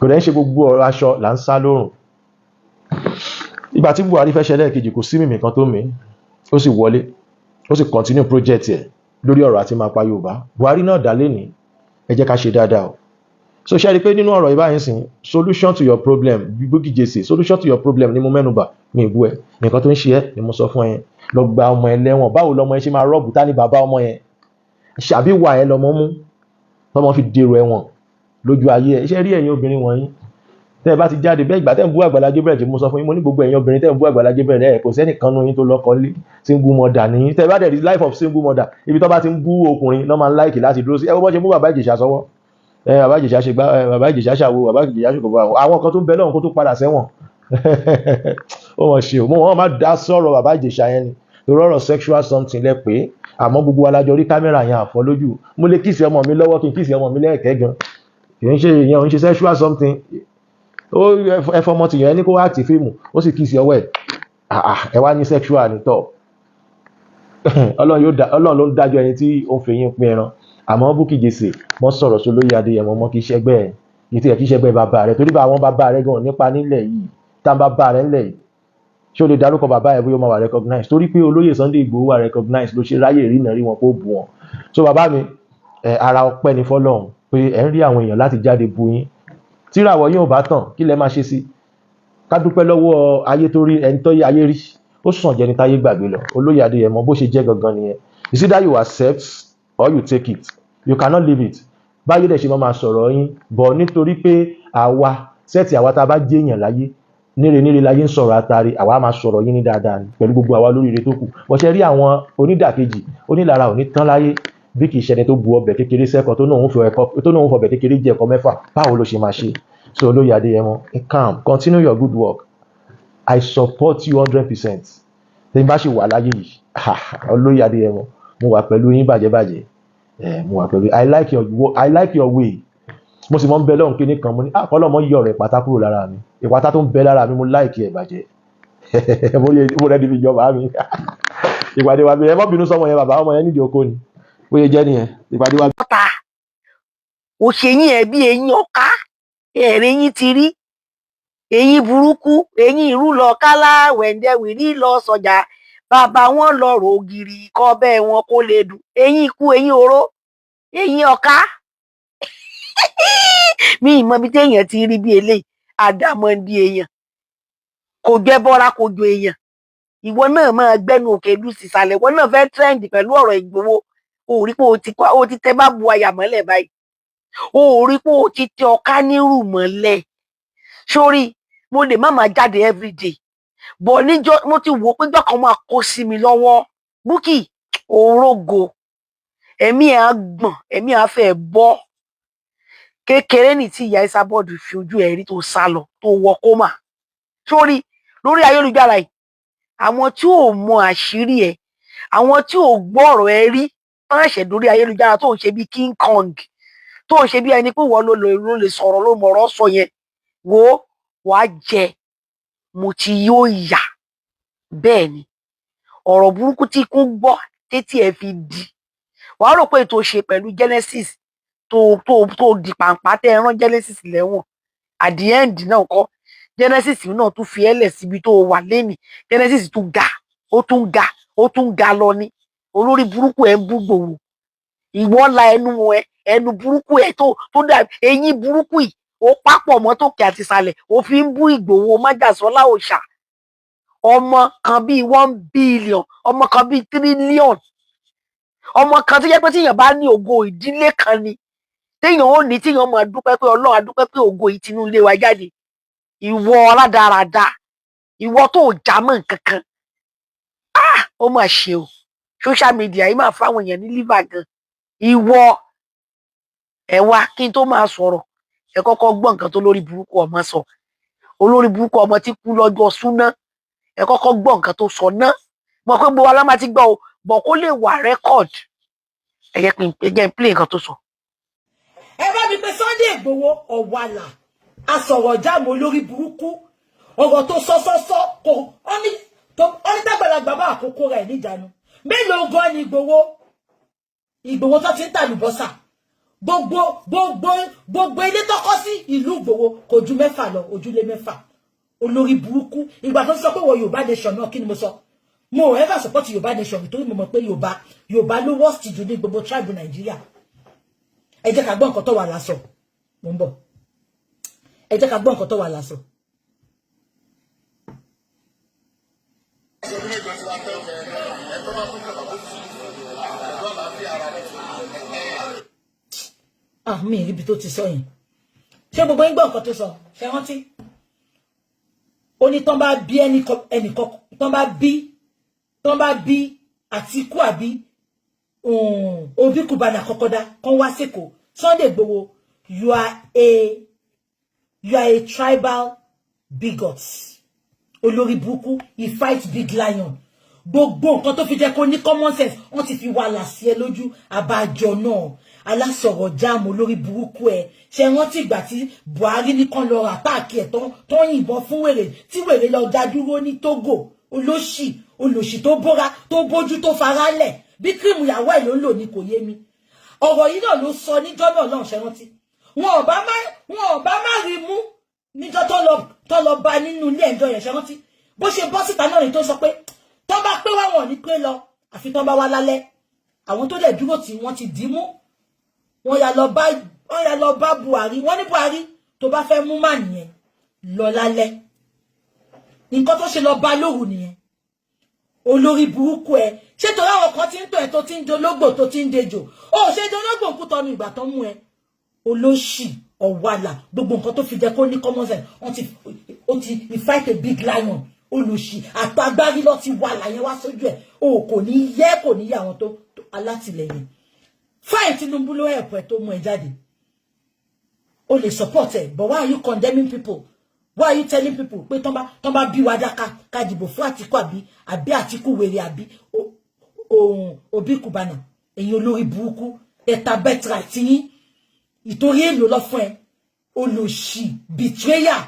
kò dẹ̀ ń ṣe gbogbo ọ̀rọ̀ aṣọ là ń sá lórùn ìgbà tí Buhari fẹ́ ṣẹlẹ̀ kejì kò sí mímì kan tó mí ó sì wọlé ó sì continue project ẹ̀ lórí ọ̀rọ̀ àti máa pa Yorùbá Buhari náà dá lẹ́ni ẹ jẹ́ ká ṣe dáadáa o so ṣe rí pé nínú ọ̀rọ̀ ìbáyìí sìn solution to your problem Bukky Jesse solution to your problem ni mo mẹ́nubà mi ìbú ẹ nǹkan tó ń ṣe ẹ́ ni mo sọ fún ẹ lọ gba ọmọ ẹ lẹ́wọ̀n báwo lọmọ ẹ ṣe máa rọ́ọ̀bù tá ní bàbá ọmọ yẹn ṣàbí wà ẹ lọmọ mú tọmọ fi dèrò ẹ̀wọ̀n lójú ayé ẹ iṣẹ́ rí ẹ̀yin obìnrin wọ̀nyí tẹ́ ẹ bá ti jáde bẹ́ẹ̀ ìgbà tẹ́ ń bú Àgbàlá Gabriel tí mo sọ fún yín mo ní gbogbo ẹ̀yin obìnrin tẹ́ ń bú Àgbàlá Gabriel ẹ̀ kò sẹ́nìkan nínú yín tó lọ́kọ lé single mother nìyí tẹ́ ẹ bá dẹ̀ rí life of single mother ibi tó bá ti ń bú ọkùnrin náà máa ń láìkì láti dúró sí ẹ wọ́n bọ́ ṣe mú bàbá Ìjẹ̀ṣà sọ́wọ́ bàbá Ìjẹ̀ṣà ṣe gbá bàbá Ìjẹ̀ṣà ṣàwo bàbá Ìjẹ̀ṣà ṣòkòbò àwọn kan tó ń bẹ lọ́hùn kó tó padà sẹ́wọ̀n ó mọ̀ ṣe òmò wọn máa dá sọ̀rọ̀ bàbá Ìjẹ̀ṣà yẹn ni torí ọ̀rọ̀ sexual something lẹ pé àmọ́ gbogbo alájọ rí kámẹ́rà yẹn àfọ́ lójú mo lè kíìsì ọmọ mi lọ́wọ́ kí n kíìsì ọmọ mi lẹ́ẹ̀kẹ́ gan kì í ṣe ìyẹn ò ń ṣe sexual something ó ẹfọmọ tìyẹn ní kó act fíìmù ó sì kíìsì ọwọ́ ẹ̀ ẹ wá ní sexual nítọ̀ Ọlọ́run ló ń dájọ́ ẹni tí ó ń fi yín pín ẹran àmọ́ Bukky Jesse mọ́ sọ̀rọ̀ sólóyè Adéyẹmọ mọ́ kì í ṣẹgbẹ́ ẹ̀ ìtì ẹ̀ kì í ṣẹgbẹ́ bàbá rẹ̀ torí bá àwọn bàbá rẹ̀ gan nípa nílẹ̀ yìí tá bàbá rẹ̀ ńlẹ̀ yìí ṣé o lè dárúkọ bàbá ẹ̀ bóyá ó máa wà recognize torí pé olóyè Sunday Igboho wà recognize ló ṣe ráyè rí náà rí wọn kó bù wọn so bàbá mi ara ọpẹ́ ni fọ́lọ́run pé ẹ̀ ń rí àwọn èèyàn láti jáde bu yín tíràwọ̀ yín ò bá tàn kí lẹ máa ṣe sí ká dúpẹ́ lọ́wọ́ ayé tó rí ẹni tó yé ayé rí ó sàn jẹni táyé gbàgbé lọ olóyè Adéyẹmọ bó ṣe jẹ́ gangan nìyẹn it's either you accept or you take it you cannot leave it báyé dẹ̀ ṣe máa sọ̀rọ̀ yín bọ̀ nítorí pé àwa sẹ́ẹ̀tì àwa tá a bá jẹ́ èèyàn láyé níre láyé ń sọ̀rọ̀ àtàrí àwa máa sọ̀rọ̀ yín ní dáadáa ni pẹ̀lú gbogbo àwa lóríire tó kù bọ́sẹ̀ rí àwọn onídàkejì onílára ò ní tán láyé bí kì í ṣẹni tó bu ọbẹ̀ kékeré sẹ́kọ̀ọ́ tó náà ń fọbẹ̀ kékeré jẹ ẹ̀kọ́ mẹ́fà báwo ló ṣe máa ṣe so olóyè Adéyẹmọ calm continue your good work I support you 100%. Tí n bá ṣì wà láyé yìí, olóyè Adéyẹmọ, mo wà pẹ̀lú yín bàjẹ́bàjẹ́. Mo wà pẹ̀lú I like your way. Mo sì mọ́ ń bẹ lọ́hùn kíní kan, mo ní ọlọ́mọ yọ ọ̀rọ̀ ìpátá kúrò lára mi. Ìpátá tó ń bẹ lára mi, mo like ẹ̀ bàjẹ́. Mo rẹ́ni fi jọba mi. Ìpàdé wa bí ẹ mọ́ bínú sọ́mọ yẹn bàbá ọmọ yẹn nídìí oko ni. Ó yẹ jẹ́ nìyẹn. Ìpàdé wa. Òṣèyìn ẹ̀ bí eyín ọ̀ká, ẹ̀rẹ̀ yín ti rí. Eyín burúkú, eyín irú lọ kálá, wẹ̀ndẹ̀wìrí lọ sọjà, bàbá wọn lọ rògìrì kọ́ bẹ́ẹ̀ wọn kó lè dùn. Eyín ikú, eyín oró, eyín ọ̀ká. Mi ìmọ̀ bí téèyàn ti rí bí eléyìí, àdàmọ̀dì èèyàn. Kò jẹ́ bọ́ra kò jọ èèyàn. Ìwọ náà máa gbẹ́nu òkè lù sísàlẹ̀, ìwọ náà fẹ́ trend pẹ̀lú ọ̀rọ̀ Ìgbòho. O rí pé o ti tẹ bá bu àyà mọ́lẹ̀ báyìí. O rí pé o ti tẹ ọ̀ká nírù mọ́lẹ̀. Sórí, mo lè má máa jáde everyday bọ̀ níjọ́ mo ti wò pé jọ́kan máa kó sí mi lọ́wọ́. Bukky òrógo ẹ̀mí ẹ̀ á gbọ̀n ẹ̀mí á fẹ́ bọ́ kékeré ní tí ìyá Esabod fi ojú ẹ̀ rí tó sá lọ tó wọ kómà. Sórí lórí ayélujára yìí àwọn tí ò mọ àṣírí ẹ̀ àwọn tí ò gbọ́ ọ̀rọ̀ ẹ rí wọ́n ṣẹ̀ṣẹ̀ dórí ayélujára tó ń ṣe bí King Kong tó ń ṣe bí ẹni pé wọ́n ló lè sọ̀rọ̀ ló mọ̀rọ̀ sọ yẹn wò wàá jẹ mo ti yóò yà bẹ́ẹ̀ ni ọ̀rọ̀ burúkú tí kún gbọ́ tétí ẹ fi di wàá rò pé tó ṣe pẹ̀lú Genesis tó di pàǹpá tẹ́ ẹ rán Genesis lẹ́wọ̀n at the end náà kọ́ Genesis náà tún fi ẹlẹ̀ síbi tó wà lẹ́nìí Genesis tún ga ó tún ga lọ ní olórí burúkú ẹ ń bú Ìgbòho ìwọ la ẹnu burúkú ẹ tó dà eyín burúkú yìí ó papọ̀ mọ́ tòkè àti ìsàlẹ̀ ó fi ń bú Ìgbòho májàsọ́lá òòṣà ọmọ kan bíi 1 billion ọmọ kan bíi 3 trillion ọmọ kan tó jẹ́ pé tíyàn bá ní ògo ìdílé kan ni téèyàn ó ní tíyàn máa dúpẹ́ pé Ọlọ́run á dúpẹ́ pé ògo yìí tinú ilé wa jáde ìwọ aládàáradà ìwọ tó já mọ́ nǹkan kan ó mà ṣe o social media yìí máa fáwọn èèyàn ní liver gan ìwọ ẹ wá kí n tó máa sọ̀rọ̀ ẹ kọ́kọ́ gbọ́ nǹkan tó lórí burúkú ọmọ sọ olórí burúkú ọmọ tí kú lọ́jọ́ súná ẹ kọ́kọ́ gbọ́ nǹkan tó sọ náà mọ̀ pé gbogbo aláma ti gbọ́ o bọ̀ kó lè wà record ẹ jẹ́ n play nǹkan tó sọ. ẹ bá mi pé Sunday Igboho ọ̀wàlà asọ̀rọ̀ jáàmù olórí burúkú ọ̀rọ̀ tó sọ kò ọ́ní dàgbàlagbà bá àkókò rẹ̀ níjànú mélòó gan ni Igboho tó ti ń tàlùbọ́sà gbogbo ilé tó kọ́ sí ìlú Ìgbòho kò ju 6 lọ ojúlé 6 olórí burúkú ìgbà tó sọ pé wọ Yorùbá nation náà kí ni mo sọ mo ò ever support Yorùbá nation nítorí mo mọ̀ pé Yorùbá ló worst jù ní gbogbo tribe Nàìjíríà ẹ jẹ́ ká gbọ́ nǹkan tó wà lásọ mo ń bọ̀ ẹ jẹ́ ká gbọ́ nǹkan tó wà lásọ. Mi ibi tó ti sọ yẹn ṣé gbogbo yín gbọ́ nǹkan tó sọ ṣe rántí ó ní tán bá bí ẹnìkan tán bá bí Àtíkù àbí Obi Kubana Kọ́kọ́dá kan wá sẹ́kọ̀ọ́ Sunday Igboho you are a tribal bigot olórí burúkú he fight big lion gbogbo nǹkan tó fi jẹ́ kó ní common sense wọ́n ti fi wà lásì ẹ lójú àbájọ náà alásọ̀rọ̀ jáàmù olórí burúkú ẹ ṣe rántí ìgbà tí Buhari nìkan lọ àtàkì ẹ tó yìnbọn fún wèrè tí wèrè lọ dá dúró ní Togo olóṣì olòṣì tó bóra tó bójú tó fara lẹ̀ bí kírìmù ìyàwó ẹ̀ ló ń lò ní kò yé mi ọ̀rọ̀ yìí náà ló sọ níjọ́ náà lọ́hùn ṣe rántí wọn ò bá má rí mú níjọ́ tó lọ bá nínú ilé ẹjọ́ yẹn ṣe rántí bó ṣe bọ́ síta náà ni tó sọ pé tó bá pé wá wọn ní pé lọ àfi tó bá wá lálẹ́ àwọn tó dẹ̀ dúró tí wọ́n ti dì í mú wọ́n yà lọ bá Buhari wọ́n ní Buhari tó bá fẹ́ mú mà nìyẹn lọ lálẹ́ nǹkan tó ṣe lọ bá lóru nìyẹn olórí burúkú ẹ ṣé torí àwọn kan ti ń tọ́ ẹ tó ti ń dológbò tó ti ń dejò ó ṣe dológbò kú tọ́nu ìgbà tó mú ẹ olóṣì ọ̀wàlà gbogbo nǹkan tó fi jẹ kó ní common sense ó ti fight a big lion olóṣì àtàgbárí lọ ti wà láyé wá sójú ẹ o kò ní yẹ àwọn tó alátìlẹyìn fine Tinubu ló help ẹ tó mú ẹ jáde o lè support ẹ but why are you condemning people? Why are you telling people pé tán bá bí wa dá ká dìbò fún Àtíkù àbí Àtíkù wèrè àbí Obi Kubana ẹ̀yin olórí burúkú ẹ̀ta bẹ́tìrà tí yín ìtorí èlò lọ fún ẹ olòṣì betrayer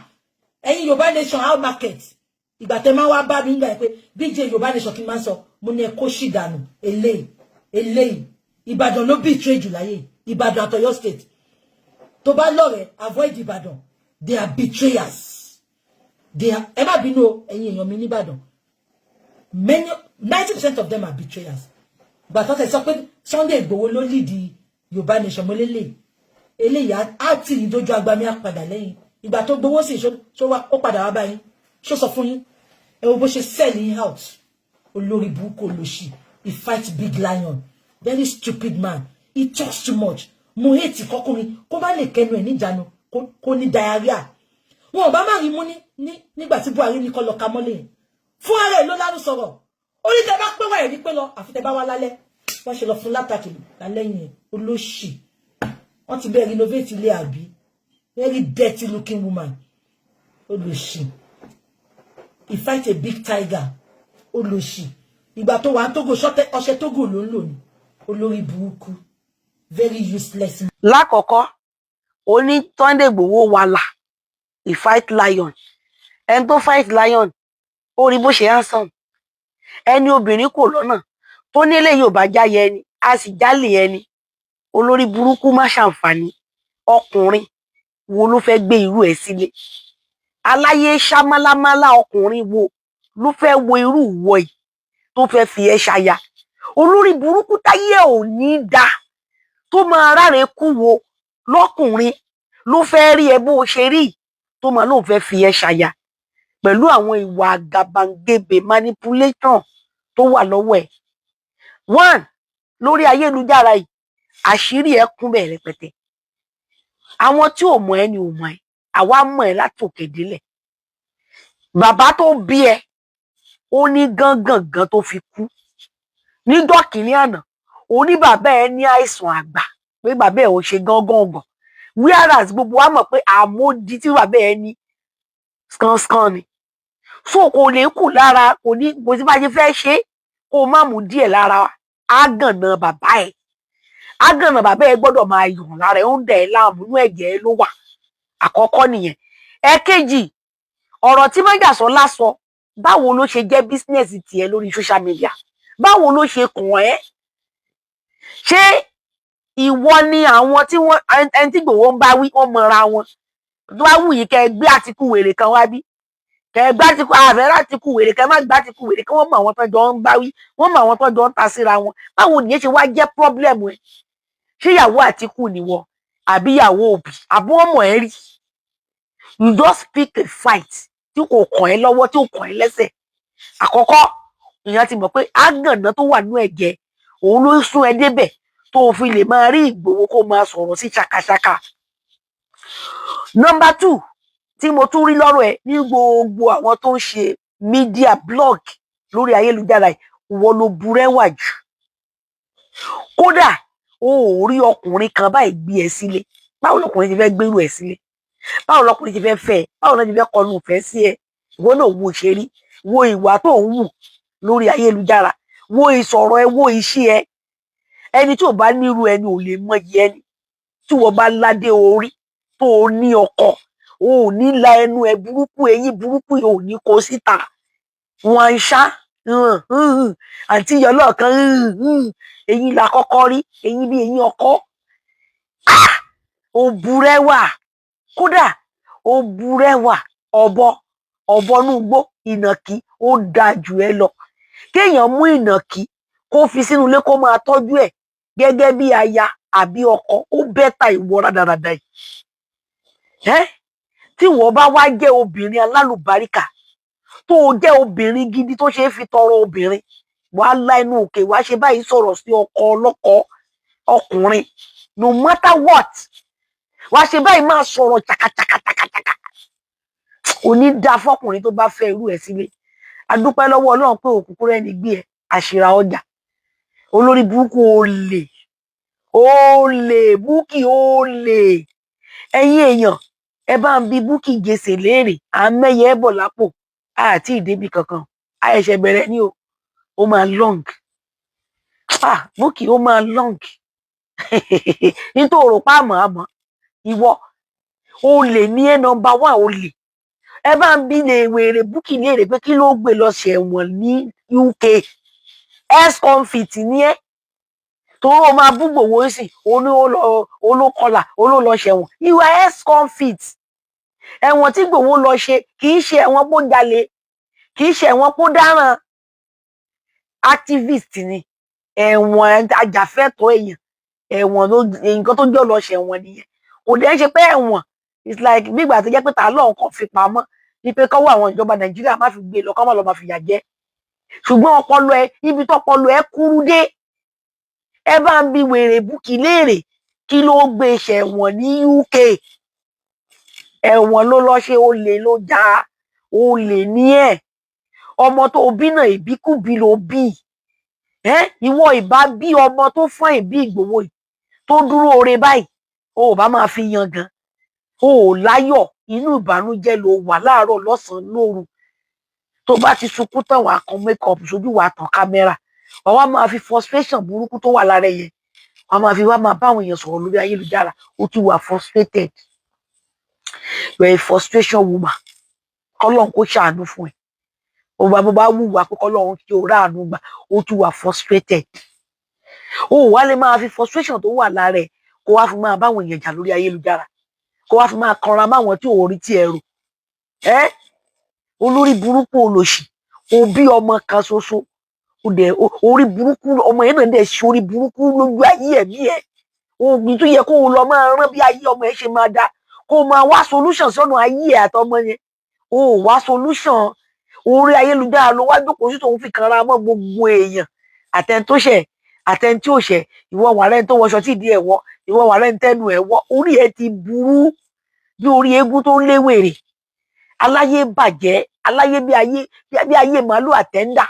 ẹ̀yin Yorùbá nation how market ìgbà tẹ́ máa wá bá mi nígbà pé BJ Yorùbá nation kí n máa sọ mo ní ẹ kó ṣì dànù eléyìí Ìbàdàn ló betray jù láyé Ìbàdàn àtọ̀yọ́ state tó bá lọ́rẹ̀ avoid Ìbàdàn they are betrayers. They are ẹ má bínú o ẹ̀yin èèyàn mi nìbàdàn 90% of them are betrayers but tó tẹ sọ pé Sunday Igboho ló lead Yorùbá nation mo lélẹ̀ eléyà á tì ní dojú agbami àpadà lẹ́yìn ìgbà tó gbowó sí ṣó wá ó padà wá báyìí ṣó sọ fún yín ẹ wo bó ṣe sell yín out olórí burúkú olóṣì he fight big lion very stupid man he talks too much mo hate kọkùnrin kó má lè kẹnu ẹ̀ níjànú kó ní diarrhea wọn ò bá má rí mú nígbà tí Buhari ní kó lọ ka mọ́lẹ̀ fún ara ẹ̀ ló lárú sọ̀rọ̀ ó ní tẹ́ bá pé wá ẹ̀rí pé lọ àfi tẹ́ bá wá lálẹ́ wọ́n ṣe lọ fún látàkì lálẹ́yìn ẹ̀ olóṣì wọ́n ti bẹ́ẹ̀ renovate ilé àbí very dirty looking woman olóṣì he fight a big tiger olóṣì ìgbà tó wà ń Togo ọṣẹ Togo ló ń lò ní olórí burúkú very useless. lákọ̀ọ́kọ́ ó ní Sunday Igboho wàhálà he fight lion ẹni tó fight lion ó rí bó ṣe handsome ẹni obìnrin kò lọ́nà tó ní eléyìí ò bá jáyẹ ẹni a sì jálè ẹni olórí burúkú má ṣàǹfààní ọkùnrin wo ló fẹ́ gbé irú ẹ̀ sílé aláyé ṣámálámálá ọkùnrin wo ló fẹ́ wo irú ìwọ yìí tó fẹ́ fi ẹ́ ṣaya olórí burúkú táyé ò ní dá tó máa ráre kú wo lọ́kùnrin ló fẹ́ rí ẹ bó ṣe rí tó máa lóun fẹ́ fi ẹ́ ṣaya pẹ̀lú àwọn ìwà àgàbàǹgebè manipulation tó wà lọ́wọ́ ẹ̀ one lórí ayélujára yìí àṣírí ẹ̀ kún bẹ́ẹ̀ rẹpẹtẹ àwọn tí ò mọ̀ ẹ́ ni ò mọ̀ ẹ́ àwa mọ̀ ẹ́ látòkè délẹ̀ bàbá tó bí ẹ ó ní gángangan tó fi kú níjọ́ kìíní àná ó ní bàbá ẹ ní àìsàn àgbà pé bàbá ẹ ò ṣe gángan whereas gbogbo wa mọ̀ pé àmódi tí bàbá ẹ ní skan ni so kò lè kù lára kò sí bá ṣe fẹ́ ṣe kó má mú díẹ̀ lára àgànà bàbá ẹ gbọ́dọ̀ máa yàn lára ẹ ó ń dẹ̀ ẹ́ láàmú inú ẹ̀jẹ̀ ẹ ló wà àkọ́kọ́ nìyẹn ẹ̀kejì ọ̀rọ̀ tí Májàsọ́lá sọ báwo ló ṣe jẹ́ bísínẹ́sì tiẹ̀ lórí social media báwo ló ṣe kàn ẹ́ ṣé ìwọ ni àwọn tí wọ́n ẹni tí Ìgbòho ń bá wí wọ́n mọra wọn tó bá wù yìí kẹ́ gbé Àtíkù wèrè kan wá bí kẹ́ gbá Àtíkù àfẹ́rẹ́ Àtíkù wèrè kẹ́ má gbá Àtíkù wèrè kẹ́ wọ́n mọ àwọn tó jọ ń bá wí wọ́n mọ àwọn tó jọ ń ta síra wọn báwo nìyẹn ṣe wá jẹ́ problem ẹ ṣé ìyàwó Àtíkù nìwọ àbí ìyàwó Òbí àbí wọ́n mọ̀ ẹ́ rí you just pick a fight tí kò kàn ẹ́ lọ́wọ́ tí kò kàn ẹ́ lẹ́sẹ̀ àkọ́kọ́ èèyàn ti mọ̀ pé àgànná tó wà nínú ẹ̀jẹ̀ òun ló ń sún ẹ débẹ̀ tó fi lè máa rí Ìgbòho kó máa sọ̀rọ̀ sí ṣàkàṣàkà. Number 2 tí mo tún rí lọ́rọ̀ ẹ ní gbogbo àwọn tó ń ṣe media blog lórí ayélujára ìwọ ló burẹ́wà jù kódà o ò rí ọkùnrin kan báyìí gbé ẹ sílé báwo lọkùnrin ti fẹ́ gbérù ẹ sílé báwo lọkùnrin ti fẹ́ fẹ́ báwo lọkùnrin ti fẹ́ kọnu ìfẹ́ sí ẹ ìwọ náà wo ṣe rí wo ìwà tó ń wù lórí ayélujára wo ìsọ̀rọ̀ ẹ wo iṣẹ́ ẹ ẹni tí ò bá nírú ẹni ò lè mọyì ẹni tí wọ́n bá ládé orí tó o ní ọkọ o ò ní la ẹnu ẹ burúkú eyín burúkú yìí ò ní kó síta wọn ń ṣá àǹtí yọlọ kan eyín la kọ́kọ́ rí eyín bí eyín ọkọ òbúrẹ́wà kódà òbúrẹ́wà ọ̀bọ núgbó ìnàkí ó dáa jù ẹ lọ kéèyàn mú ìnàkí kó fi sínú ilé kó máa tọ́jú ẹ̀ gẹ́gẹ́ bí aya àbí ọkọ ó bẹ́tà ìwọ rádaràda yìí tí wọ́n bá wá jẹ́ obìnrin alálùbáríkà tó o jẹ́ obìnrin gidi tó ṣe é fi tọrọ obìnrin wàá la inú òkè wàá ṣe báyìí sọ̀rọ̀ sí ọkọ ọlọ́kọ ọkùnrin no matter what wàá ṣe báyìí máa sọ̀rọ̀ chakachakachakachaka òní dáa fọkùnrin tó bá fẹ́ irú ẹ̀ sílé adúpẹ́ lọ́wọ́ Ọlọ́run pé òkùnkùn rẹ̀ ní gbé ẹ àṣírà ọjà olórí burúkú olè Bukky olè ẹ̀yin èèyàn ẹ bá ń bi Bukky Jesse léèrè à ń mẹ́yẹ ẹ̀ bọ̀ lápò àti ìdébì kankan àìṣẹ̀ bẹ̀rẹ̀ ní o ó máa long Bukky ó máa long nítorí òrò pàmò àmọ́ ìwọ olè ní ẹ nọ́mbà 1 olè ẹ bá ń bi lè wèrè Bukky léèrè pé kí ló gbé lọ ṣẹ̀wọ̀n ní UK ex-convict ní ẹ torí o máa bú gbòwó sí olókọlà olólọ ṣẹ̀wọ̀n ìwà ex-convict ẹ̀wọ̀n tí gbòwó lọ ṣe kì í ṣe ẹ̀wọ̀n kó jalè kì í ṣe ẹ̀wọ̀n kó dáràn activist ni ẹ̀wọ̀n ajàfẹ́tọ̀ọ́ èèyàn ẹ̀wọ̀n nǹkan tó jọ lọ ṣẹ̀wọ̀n nìyẹn kò dẹ́ ṣe pé ẹ̀wọ̀n it's like nígbà tó jẹ́ pé ta lọ́hùn kan fi pamọ́ ní pé kọ́wọ́ àwọn ìjọba Nàìjíríà má fi gbé lọ kọ́ má lọ máa fìyà jẹ ṣùgbọ́n ọpọlọ ẹ ibi tọpọlọ ẹ kúrú dé ẹ bá ń bi wèrè Bukky léèrè kí ló gbé ṣẹ̀wọ̀n ní UK ẹ̀wọ̀n ló lọ ṣe olè ló já olè ní ẹ̀ ọmọ tó bí náà ìbíkúbi ló bí ìwọ ìbá bí ọmọ tó fún ìbí Ìgbòho tó dúró ore báyìí o ò bá máa fi yan gan o ò láyọ̀ inú ìbànújẹ́ ló wà láàárọ̀ lọ́sàn-án lóru tó bá ti sunkún tán wàá kan make up sójú wàá tàn kámẹ́rà wàá wá máa fi frustration burúkú tó wà lára yẹn wàá máa fi wá máa bá àwọn èèyàn sọ̀rọ̀ lórí ayélujára ó ti wà frustrated you are a frustration woman kọ́lọ́n kó ṣàánú fún ẹ bó bá wùwà pé kọ́lọ́n kí o ráàánú gbà ó ti wà frustrated o wá lè máa fi frustration tó wà lára ẹ kó wá fi máa bá àwọn èèyàn jà lórí ayélujára kó wá fi máa kanra máwọn tí ò rí tí ẹ rò olórí burúkú olòṣì o bí ọmọ kan ṣoṣo orí burúkú ọmọ yẹn náà dẹ̀ ṣe orí burúkú lójú ayé ẹ̀mí ẹ̀ oògùn tó yẹ kó o lọ máa rán bí ayé ọmọ ẹ ṣe máa dá kó o máa wá solution sọ́nà ayé ẹ̀ àtọmọ yẹn o ò wá solution orí ayélujára ló wá jókòó sí tòun fi kanra mọ́ gbogbo èèyàn àtẹni tó ṣẹ̀ àtẹni tí ò ṣẹ̀ ìwọ wàrẹ́ tó wọṣọ tí ìdí ẹ̀ wọ́ ìwọ wàrẹ́ tẹnu ẹ̀ wọ́ orí ẹ̀ ti burú bí orí eégún tó ń léwèrè aláyé bàjẹ́ aláyé bí ayé màálù àtẹ́ńdà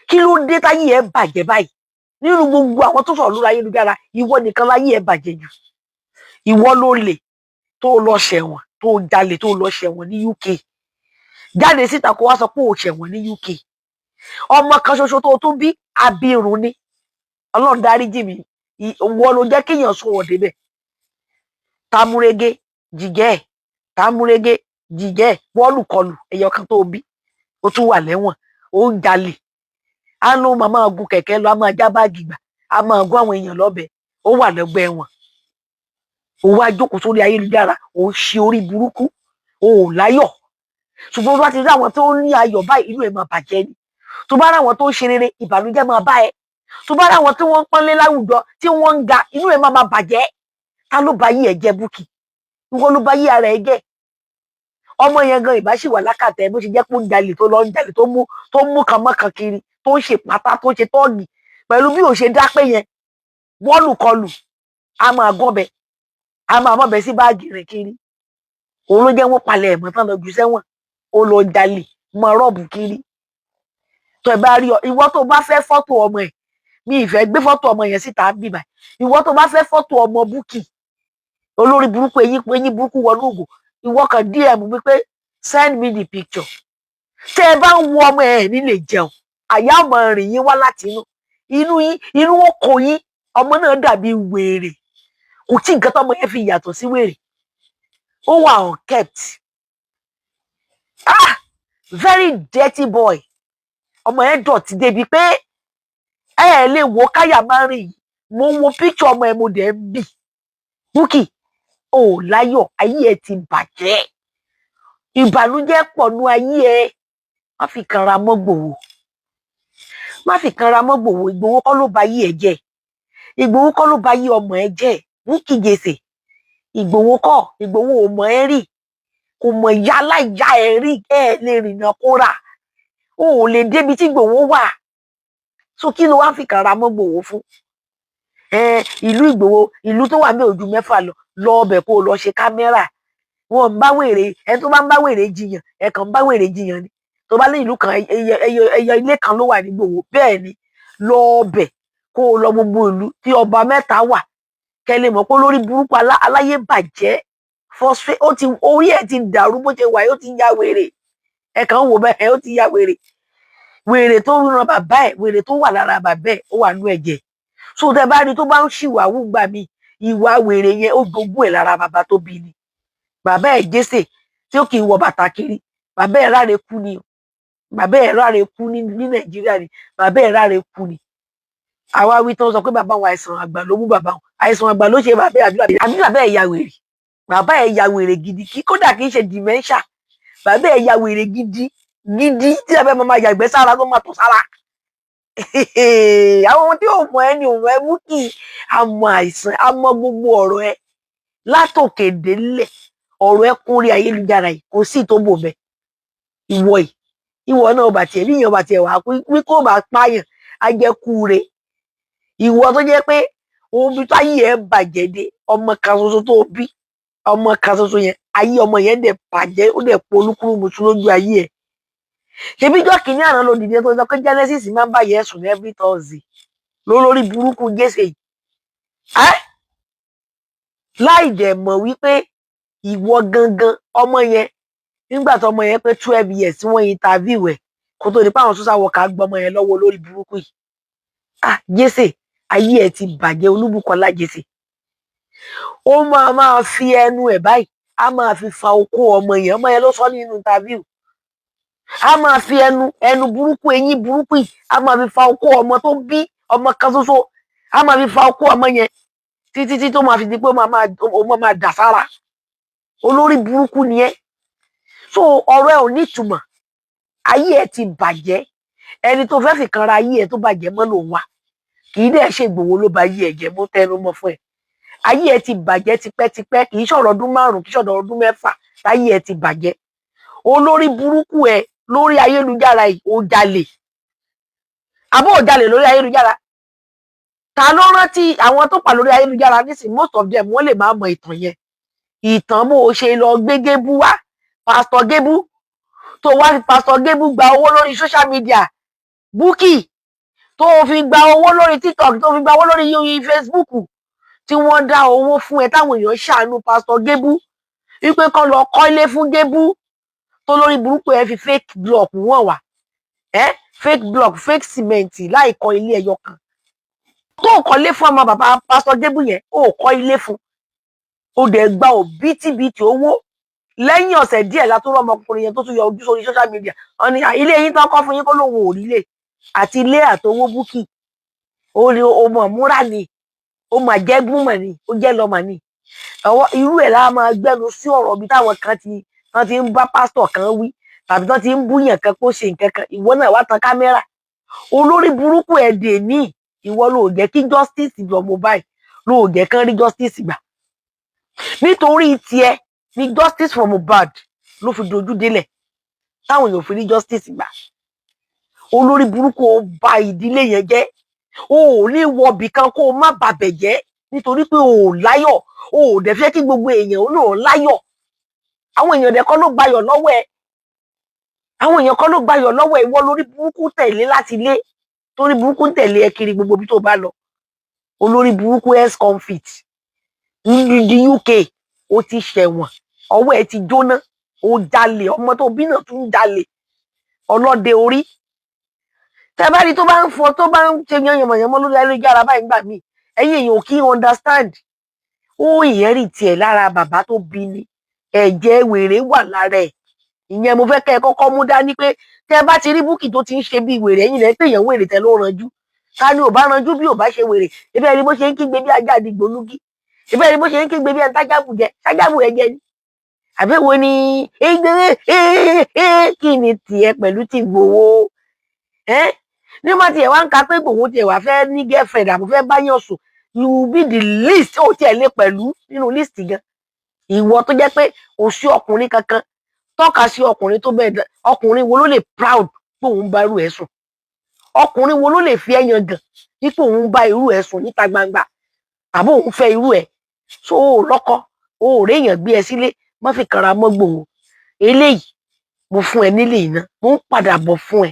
kí ló dé táyé ẹ̀ bàjẹ́ báyìí nínú gbogbo àwọn tó sọ̀rọ̀ lórí ayélujára ìwọ nìkan láyé ẹ̀ bàjẹ́ jù ìwọ ló lè tó lọ ṣẹ̀wọ̀n tó jalè tó lọ ṣẹ̀wọ̀n ní UK jáde síta kó wá sọ pé ò ṣẹ̀wọ̀n ní UK ọmọ kan ṣoṣo tó tún bí abirùn ni Ọlọ́run dáríjì mí ìwọ ló jẹ́ kéèyàn sọ̀rọ̀ débẹ̀ tamúrégé jìgẹ́ ẹ̀ tamúrégé jìgẹ́ ẹ̀ bọ́ọ̀lù kọlù ẹ̀yọ kan tó bí ó tún wà lẹ́wọ̀n ó ń jalè á ló máa gun kẹ̀kẹ́ lọ á máa já báàgì gbà á máa gún àwọn èèyàn lọ́bẹ ó wà lẹ́gbẹ́ ẹ̀wọ̀n ó wá jókòó sórí ayélujára ó ṣe orí burúkú ó láyọ̀ ṣùgbọ́n tó bá ti rí àwọn tó ní ayọ̀ báyìí inú ẹ̀ máa bàjẹ́ ni tó bá rí àwọn tó ń ṣe rere ìbànújẹ́ máa bá ẹ tó bá rí àwọn tí wọ́n ń pọ́nlé láwùjọ tí wọ́n ń ga inú ẹ̀ máa bàjẹ́ ta ló bá yí ẹ jẹ́ Bukky ìwọ ló bá yí ara ẹ jẹ́ ọmọ yẹn gan ìbá sì wà lákàtà ẹ bó ṣe jẹ́ pé ó ń jalè tó lọ ń jalè tó mú kan mọ́kan kiri tó ń ṣe pátá tó ṣe tọ́ọ̀gì pẹ̀lú bí ò ṣe dápé yẹn bọ́ọ̀lù kọlù a máa gọ́bẹ a máa mọ̀bẹ sí báàgì rẹ̀ kiri òun ló jẹ́ wọ́n palẹ̀ ẹ̀mọ́ tán lọ jù sẹ́wọ̀n ó lọ jalè mọ rọ́ọ̀bù kiri tó ẹ bá rí ìwọ tó bá fẹ́ fọ́tò ọmọ ẹ̀ mi ìfẹ́ gbé fọ́tò ọmọ yẹn síta bíbà ìwọ tó bá fẹ́ fọ́tò ọmọ Bukky olórí burúkú eyín burúkú wọnú ògò ìwọ kan DM mi pé send me the picture tẹ ẹ bá ń wo ọmọ ẹ nílé jẹun àyà ọmọ rìn yín wá láti inú oko yín ọmọ náà dàbí wèrè kò tí nǹkan tọmọ yẹn fi yàtọ̀ sí wèrè ó wà unkept very dirty boy ọmọ yẹn dọ̀tí débi pé ẹ lè wo káyà máa rìn yìí mo ń wo picture ọmọ ẹ mo dẹ̀ ń bì Bukky ò láyọ̀ ayé ẹ ti bàjẹ́ ìbànújẹ́ pọ̀ nú ayé ẹ má fi kanra mọ́ Ìgbòho má fi kanra mọ́ Ìgbòho Ìgbòho kọ́ ló ba ayé ẹ jẹ́ Ìgbòho kọ́ ló ba ayé ọmọ ẹ jẹ́ Bukky Jesse Ìgbòho kọ́ Ìgbòho ò mọ̀ ẹ́ rí kò mọ̀ ìyá aláìyá ẹ rí ẹ lè rìnà kó rà o ò lè débi tí Ìgbòho wà so kí ló wá fi kanra mọ́ Ìgbòho fún ìlú Ìgbòho ìlú tó wà ní ojú mẹ́fà lọ ọbẹ̀ kó lọ ṣe kámẹ́rà wọn ń bá wèrè ẹni tó bá ń bá wèrè jiyàn ẹ kàn ń bá wèrè jiyàn ni tó bá lé ìlú kan ẹyọ ilé kan ló wà ní Ìgbòho bẹ́ẹ̀ ni lọ ọbẹ̀ kó lọ gbogbo ìlú tí ọba mẹ́ta wà kẹlẹ mọ̀ pé lórí burúkú aláyé bàjẹ́ fọsfẹ ó ti orí ẹ ti dàrú bó ṣe wà ó ti ya wèrè ẹ kàn ń wò bẹ́ẹ̀ ó ti ya wèrè wèrè tó ran bàbá ẹ wèrè tó wà lára bàbá ẹ ó wà nú ẹ̀jẹ̀ so tẹ bá rí tó bá ń ṣìwàwù gbà mí ìwà wèrè yẹn ó gbogbo ẹ lára bàbá tó bí ni bàbá ẹ Jesse tí ó kì í wọ bàtà kiri bàbá ẹ ráre kú ni bàbá ẹ ráre kú ní Nàìjíríà ni bàbá ẹ ráre kú ni àwa wí tó ń sọ pé bàbá wọn àìsàn àgbà ló mú bàbá wọn àìsàn àgbà ló ṣe bàbá àbí bàbá ẹ ya wèrè bàbá ẹ ya wèrè gidi kí kódà kì í ṣe dementia bàbá ẹ ya wèrè gidi gidi tí bàbá ẹ máa yàgbẹ́ sára tó máa tọ̀ sára àwọn ohun tí ò mọ ẹni ò mọ ẹ Bukky àmọ́ àìsàn àmọ́ gbogbo ọ̀rọ̀ ẹ látòkè délẹ̀ ọ̀rọ̀ ẹ kúnrí ayélujára yìí kò sí tó bò bẹ ìwọ náà bàtì ẹ níyàn bàtì ẹ wà pé kó bá pààyàn á jẹ kúure ìwọ tó jẹ́ pé ohun bí tó ayé ẹ bàjẹ́ dé ọmọ kan ṣoṣo tó bí ọmọ kan ṣoṣo yẹn ayé ọmọ yẹn dẹ̀ bàjẹ́ ó dẹ̀ polúkúrú musu lójú ayé ẹ ṣebí jọ́ kìíní àná ló dìde tó sọ pé Genesis máa ń bàyẹ̀ sùn every Thursday lórí burúkú Jesse yìí láì dẹ̀ mọ̀ wípé ìwọ gangan ọmọ yẹn nígbà tó ọmọ yẹn pé 12 years tí wọ́n interview ẹ̀ kó tó di pé àwọn social worker gbọ́ ọmọ yẹn lọ́wọ́ lórí burúkú yìí Jesse ayé ẹ ti bàjẹ́ Olúbùkọ́lá Jesse ó máa fi ẹnu ẹ̀ báyìí á máa fi fa okó ọmọ yẹn ló sọ nínú interview a máa fi ẹnu burúkú eyín burúkú yìí a máa fi fa okó ọmọ tó bí ọmọ kan ṣoṣo a máa fi fa okó ọmọ yẹn títí tó máa fi di pé ó máa dà sára olórí burúkú ni ẹ so ọ̀rọ̀ ẹ ò ní ìtumọ̀ ayé ẹ ti bàjẹ́ ẹni tó fẹ́ fi kanra ayé ẹ tó bàjẹ́ mọ́ ló wà kì í dẹ̀ ṣe Ìgbòho ló ba ayé ẹ jẹ́ mọ́ tẹnu mọ́ fún ẹ ayé ẹ ti bàjẹ́ tipẹ́tipẹ́ kì í ṣọ̀rọ̀ ọdún 5 kì í ṣọ̀rọ̀ ọdún 6 ayé ẹ ti bàjẹ́ olórí burúkú ẹ lórí ayélujára yìí ó jalè àbó ò jalè lórí ayélujára ta ló rántí àwọn tó pa lórí ayélujára nísìnyí most of them wọ́n lè má mọ ìtàn yẹn ìtàn bó o ṣe lọ gbé Gébú wá Pastor Gébú tó wá fi Pastor Gébú gba owó lórí social media Bukky tó fi gba owó lórí TikTok tó fi gba owó lórí Facebook tí wọ́n dá owó fún ẹ táwọn èèyàn ṣàánú Pastor Gébú wípé kán lọ kọ́ ilé fún Gébú tó lórí burúkú ẹ fi fake block wọ́n wá fake block fake cement láì kọ́ ilé ẹyọ kan tó kọ́lé fún ọmọ bàbá Pastor Gébú yẹn ó kọ́ ilé fún ó dẹ̀ gba òbítíbitì owó lẹ́yìn ọ̀sẹ̀ díẹ̀ látó ọmọkùnrin yẹn tó tún yọ ojú sórí social media wọ́n ní ilé yín tán kọ́ fún yín kó lóun ò rílé àti ilé àtowó Bukky ó ní ọmọ múra ni ó mà jẹ́ gbúmọ̀ ni ó jẹ́ lọ́mọ ni irú ẹ̀ láà máa gbẹ́nu sí ọ̀rọ̀ bí táwọn kan ti ń bá pásítọ̀ kan wí tàbí tán ti ń búyàn kan kó ṣe nǹkan kan ìwọ náà wá tan kámẹ́rà olórí burúkú ẹ̀ dè ní ìwọ ló jẹ́ kí justice lọ mobile ló jẹ́ kán rí justice gbà nítorí tiẹ̀ ni justice for Mohbad ló fi dojú délẹ̀ táwọn èèyàn fi rí justice gbà olórí burúkú ó ba ìdílé yẹn jẹ́ o ò ní wọbì kan kó o má bàbẹ̀ jẹ́ nítorí pé o ò láyọ̀ o ò dẹ̀ fẹ́ kí gbogbo èèyàn ó náà láyọ̀ àwọn èèyàn dẹ̀ kọ́ ló gbayọ̀ lọ́wọ́ ẹ àwọn èèyàn kọ́ ló gbayọ̀ lọ́wọ́ ẹ ìwọ lórí burúkú tẹ̀lé láti ilé torí burúkú ń tẹ̀lé ẹ kiri gbogbo bí tó bá lọ olórí burúkú ex-convict ní UK ó ti ṣẹ̀wọ̀n ọwọ́ ẹ ti jóná ó jalè ọmọ tó bí náà tún jalè ọlọ́dẹ orí tẹ́bárí tó bá ń fọ tó bá ń ṣe yànmọ̀yànmọ́ lórí ayélujára báyìí gbà mí ẹ̀yin èèyàn ò kí understand ó ìyẹ́rì tiẹ̀ lára bàbá tó bí ni ẹ̀jẹ̀ wèrè wà lára ẹ̀ ìyẹn mo fẹ́ kẹ́ ẹ kọ́kọ́ mú dání pé tẹ́ bá ti rí Bukky tó ti ń ṣe bí wèrè ẹ̀yin lẹ́ pé èèyàn wèrè tẹ́ ló ranjú ká ní ò bá ranjú bí ò bá ṣe wèrè ibẹ̀ ni bó ṣe ń kígbe bí ajá àdìgbòlugi ibẹ̀ ni bó ṣe ń kígbe bí ẹni tájàbù jẹ tájàbù ẹ jẹ ni àbẹ̀wò ni kí ni tiẹ̀ pẹ̀lú ti Ìgbòho ní má tiẹ̀ wá ń ka pé Ìgbòho tiẹ̀ wá fẹ́ ní girlfriend àbò fẹ́ báyàn sùn you be the least ó tiẹ̀ lé pẹ̀lú nínú list gan ìwọ tó jẹ́ pé kò sí ọkùnrin kankan tọ́ka sí ọkùnrin tó bẹ́ẹ̀ ọkùnrin wo ló lè proud pé òun bá irú ẹ̀ sùn ọkùnrin wo ló lè fi ẹ̀yàn gàn wípé òun bá irú ẹ̀ sùn níta gbangba àbó òun fẹ́ irú ẹ̀ so ó lọ́kọ ó réèyàn gbé ẹ sílé má fi kàrà mọ́ Ìgbòho eléyìí mo fún ẹ nílé iná mo ń padà bọ̀ fún ẹ